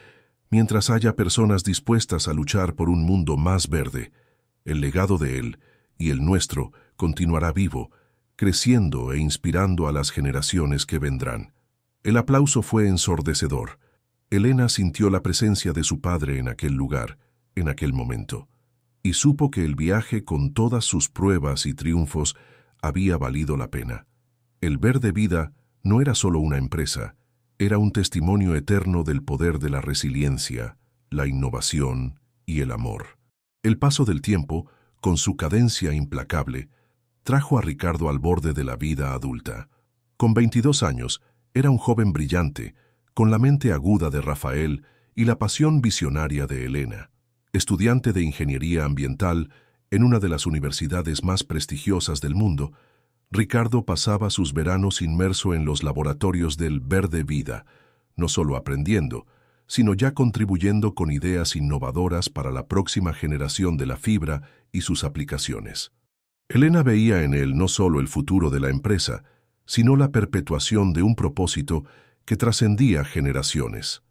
mientras haya personas dispuestas a luchar por un mundo más verde, el legado de él y el nuestro continuará vivo, creciendo e inspirando a las generaciones que vendrán. El aplauso fue ensordecedor. Elena sintió la presencia de su padre en aquel lugar, en aquel momento, y supo que el viaje, con todas sus pruebas y triunfos, había valido la pena. El Verde Vida no era solo una empresa, era un testimonio eterno del poder de la resiliencia, la innovación y el amor. El paso del tiempo, con su cadencia implacable, trajo a Ricardo al borde de la vida adulta. Con 22 años, era un joven brillante, con la mente aguda de Rafael y la pasión visionaria de Elena. Estudiante de ingeniería ambiental en una de las universidades más prestigiosas del mundo, Ricardo pasaba sus veranos inmerso en los laboratorios del Verde Vida, no solo aprendiendo, sino ya contribuyendo con ideas innovadoras para la próxima generación de la fibra y sus aplicaciones. Elena veía en él no solo el futuro de la empresa, sino la perpetuación de un propósito que trascendía generaciones.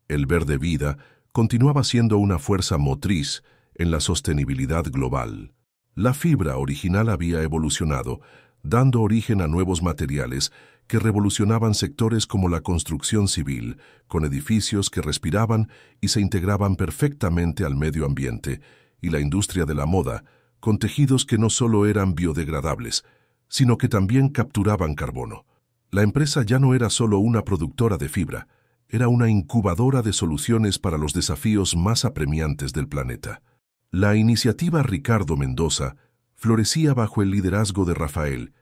El Verde Vida continuaba siendo una fuerza motriz en la sostenibilidad global. La fibra original había evolucionado, dando origen a nuevos materiales que revolucionaban sectores como la construcción civil, con edificios que respiraban y se integraban perfectamente al medio ambiente, y la industria de la moda, con tejidos que no solo eran biodegradables, sino que también capturaban carbono. La empresa ya no era solo una productora de fibra, era una incubadora de soluciones para los desafíos más apremiantes del planeta. La iniciativa Ricardo Mendoza florecía bajo el liderazgo de Rafael,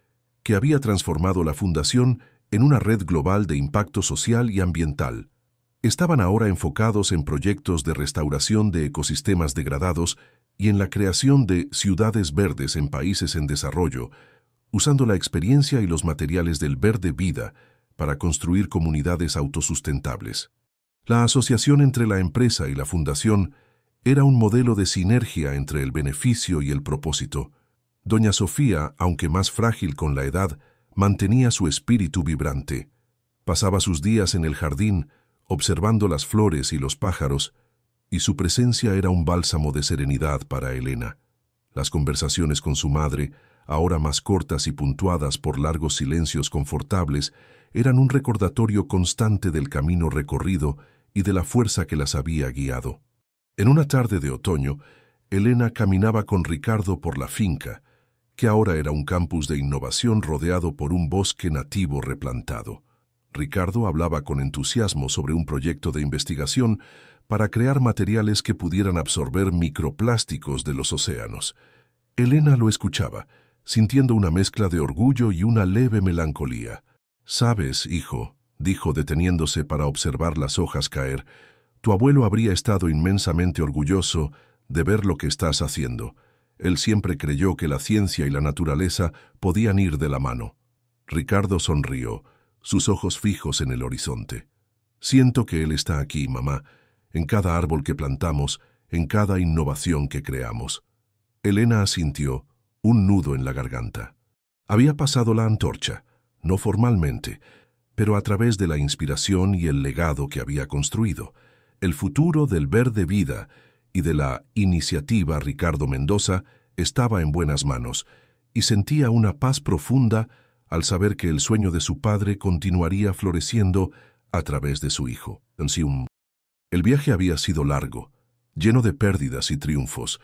que había transformado la fundación en una red global de impacto social y ambiental. Estaban ahora enfocados en proyectos de restauración de ecosistemas degradados y en la creación de ciudades verdes en países en desarrollo, usando la experiencia y los materiales del Verde Vida para construir comunidades autosustentables. La asociación entre la empresa y la fundación era un modelo de sinergia entre el beneficio y el propósito. Doña Sofía, aunque más frágil con la edad, mantenía su espíritu vibrante. Pasaba sus días en el jardín, observando las flores y los pájaros, y su presencia era un bálsamo de serenidad para Elena. Las conversaciones con su madre, ahora más cortas y puntuadas por largos silencios confortables, eran un recordatorio constante del camino recorrido y de la fuerza que las había guiado. En una tarde de otoño, Elena caminaba con Ricardo por la finca, que ahora era un campus de innovación rodeado por un bosque nativo replantado. Ricardo hablaba con entusiasmo sobre un proyecto de investigación para crear materiales que pudieran absorber microplásticos de los océanos. Elena lo escuchaba, sintiendo una mezcla de orgullo y una leve melancolía. «Sabes, hijo», dijo deteniéndose para observar las hojas caer, «tu abuelo habría estado inmensamente orgulloso de ver lo que estás haciendo. Él siempre creyó que la ciencia y la naturaleza podían ir de la mano». Ricardo sonrió, sus ojos fijos en el horizonte. «Siento que él está aquí, mamá, en cada árbol que plantamos, en cada innovación que creamos». Elena asintió, un nudo en la garganta. Había pasado la antorcha, no formalmente, pero a través de la inspiración y el legado que había construido. El futuro del Verde Vida y de la iniciativa Ricardo Mendoza estaba en buenas manos, y sentía una paz profunda al saber que el sueño de su padre continuaría floreciendo a través de su hijo. El viaje había sido largo, lleno de pérdidas y triunfos,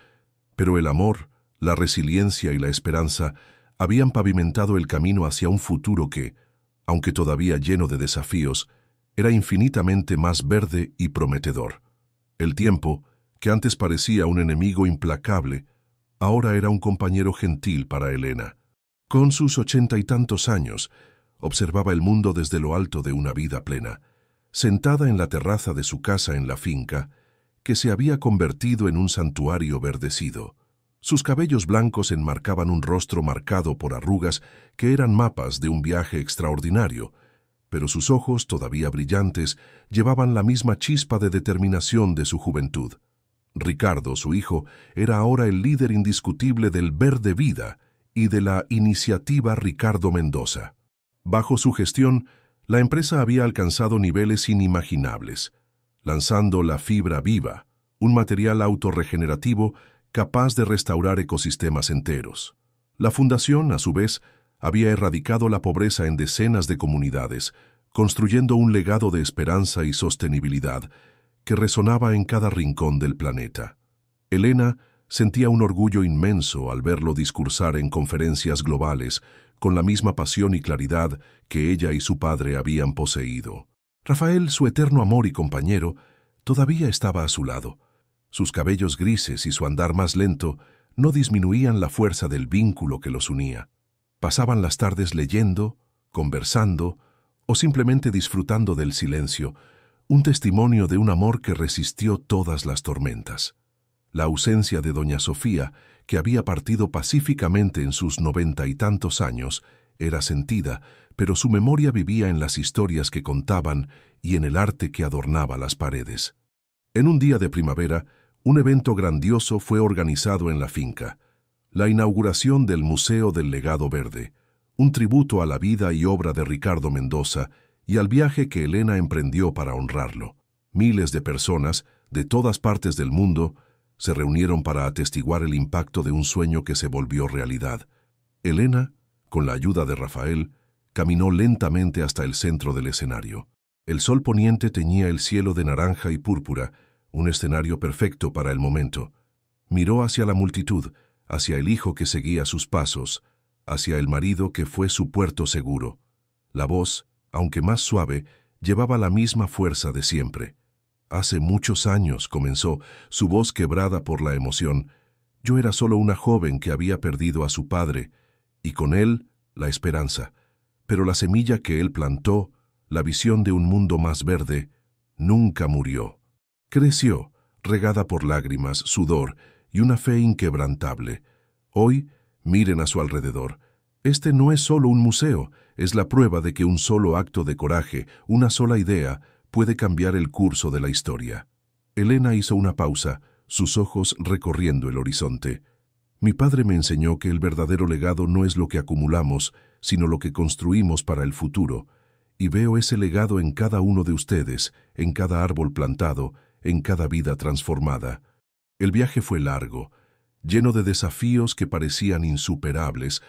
pero el amor, la resiliencia y la esperanza habían pavimentado el camino hacia un futuro que, aunque todavía lleno de desafíos, era infinitamente más verde y prometedor. El tiempo, que antes parecía un enemigo implacable, ahora era un compañero gentil para Elena. Con sus 80 y tantos años, observaba el mundo desde lo alto de una vida plena, sentada en la terraza de su casa en la finca, que se había convertido en un santuario verdecido. Sus cabellos blancos enmarcaban un rostro marcado por arrugas que eran mapas de un viaje extraordinario, pero sus ojos, todavía brillantes, llevaban la misma chispa de determinación de su juventud. Ricardo, su hijo, era ahora el líder indiscutible del Verde Vida y de la iniciativa Ricardo Mendoza. Bajo su gestión, la empresa había alcanzado niveles inimaginables, lanzando la fibra viva, un material autorregenerativo capaz de restaurar ecosistemas enteros. La fundación, a su vez, había erradicado la pobreza en decenas de comunidades, construyendo un legado de esperanza y sostenibilidad que resonaba en cada rincón del planeta. Elena sentía un orgullo inmenso al verlo discursar en conferencias globales con la misma pasión y claridad que ella y su padre habían poseído. Rafael, su eterno amor y compañero, todavía estaba a su lado. Sus cabellos grises y su andar más lento no disminuían la fuerza del vínculo que los unía. Pasaban las tardes leyendo, conversando o simplemente disfrutando del silencio, un testimonio de un amor que resistió todas las tormentas. La ausencia de doña Sofía, que había partido pacíficamente en sus 90 y tantos años, era sentida, pero su memoria vivía en las historias que contaban y en el arte que adornaba las paredes. En un día de primavera, un evento grandioso fue organizado en la finca: la inauguración del Museo del Legado Verde, un tributo a la vida y obra de Ricardo Mendoza y al viaje que Elena emprendió para honrarlo. Miles de personas, de todas partes del mundo, se reunieron para atestiguar el impacto de un sueño que se volvió realidad. Elena, con la ayuda de Rafael, caminó lentamente hasta el centro del escenario. El sol poniente teñía el cielo de naranja y púrpura, un escenario perfecto para el momento. Miró hacia la multitud, hacia el hijo que seguía sus pasos, hacia el marido que fue su puerto seguro. La voz, aunque más suave, llevaba la misma fuerza de siempre. Hace muchos años, comenzó, su voz quebrada por la emoción. Yo era solo una joven que había perdido a su padre, y con él la esperanza. Pero la semilla que él plantó, la visión de un mundo más verde, nunca murió. Creció, regada por lágrimas, sudor y una fe inquebrantable. Hoy, miren a su alrededor. Este no es solo un museo, es la prueba de que un solo acto de coraje, una sola idea, puede cambiar el curso de la historia. Elena hizo una pausa, sus ojos recorriendo el horizonte. Mi padre me enseñó que el verdadero legado no es lo que acumulamos, sino lo que construimos para el futuro. Y veo ese legado en cada uno de ustedes, en cada árbol plantado, en cada vida transformada. El viaje fue largo, lleno de desafíos que parecían insuperables,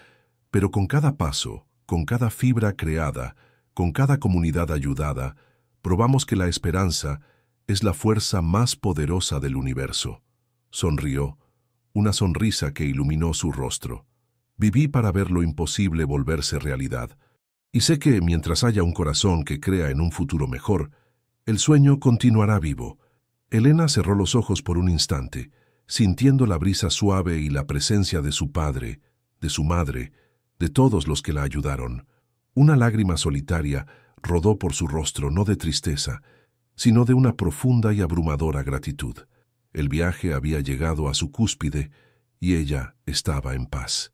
pero con cada paso, con cada fibra creada, con cada comunidad ayudada, probamos que la esperanza es la fuerza más poderosa del universo. Sonrió, una sonrisa que iluminó su rostro. Viví para ver lo imposible volverse realidad. Y sé que mientras haya un corazón que crea en un futuro mejor, el sueño continuará vivo. Elena cerró los ojos por un instante, sintiendo la brisa suave y la presencia de su padre, de su madre, de todos los que la ayudaron. Una lágrima solitaria rodó por su rostro, no de tristeza, sino de una profunda y abrumadora gratitud. El viaje había llegado a su cúspide y ella estaba en paz.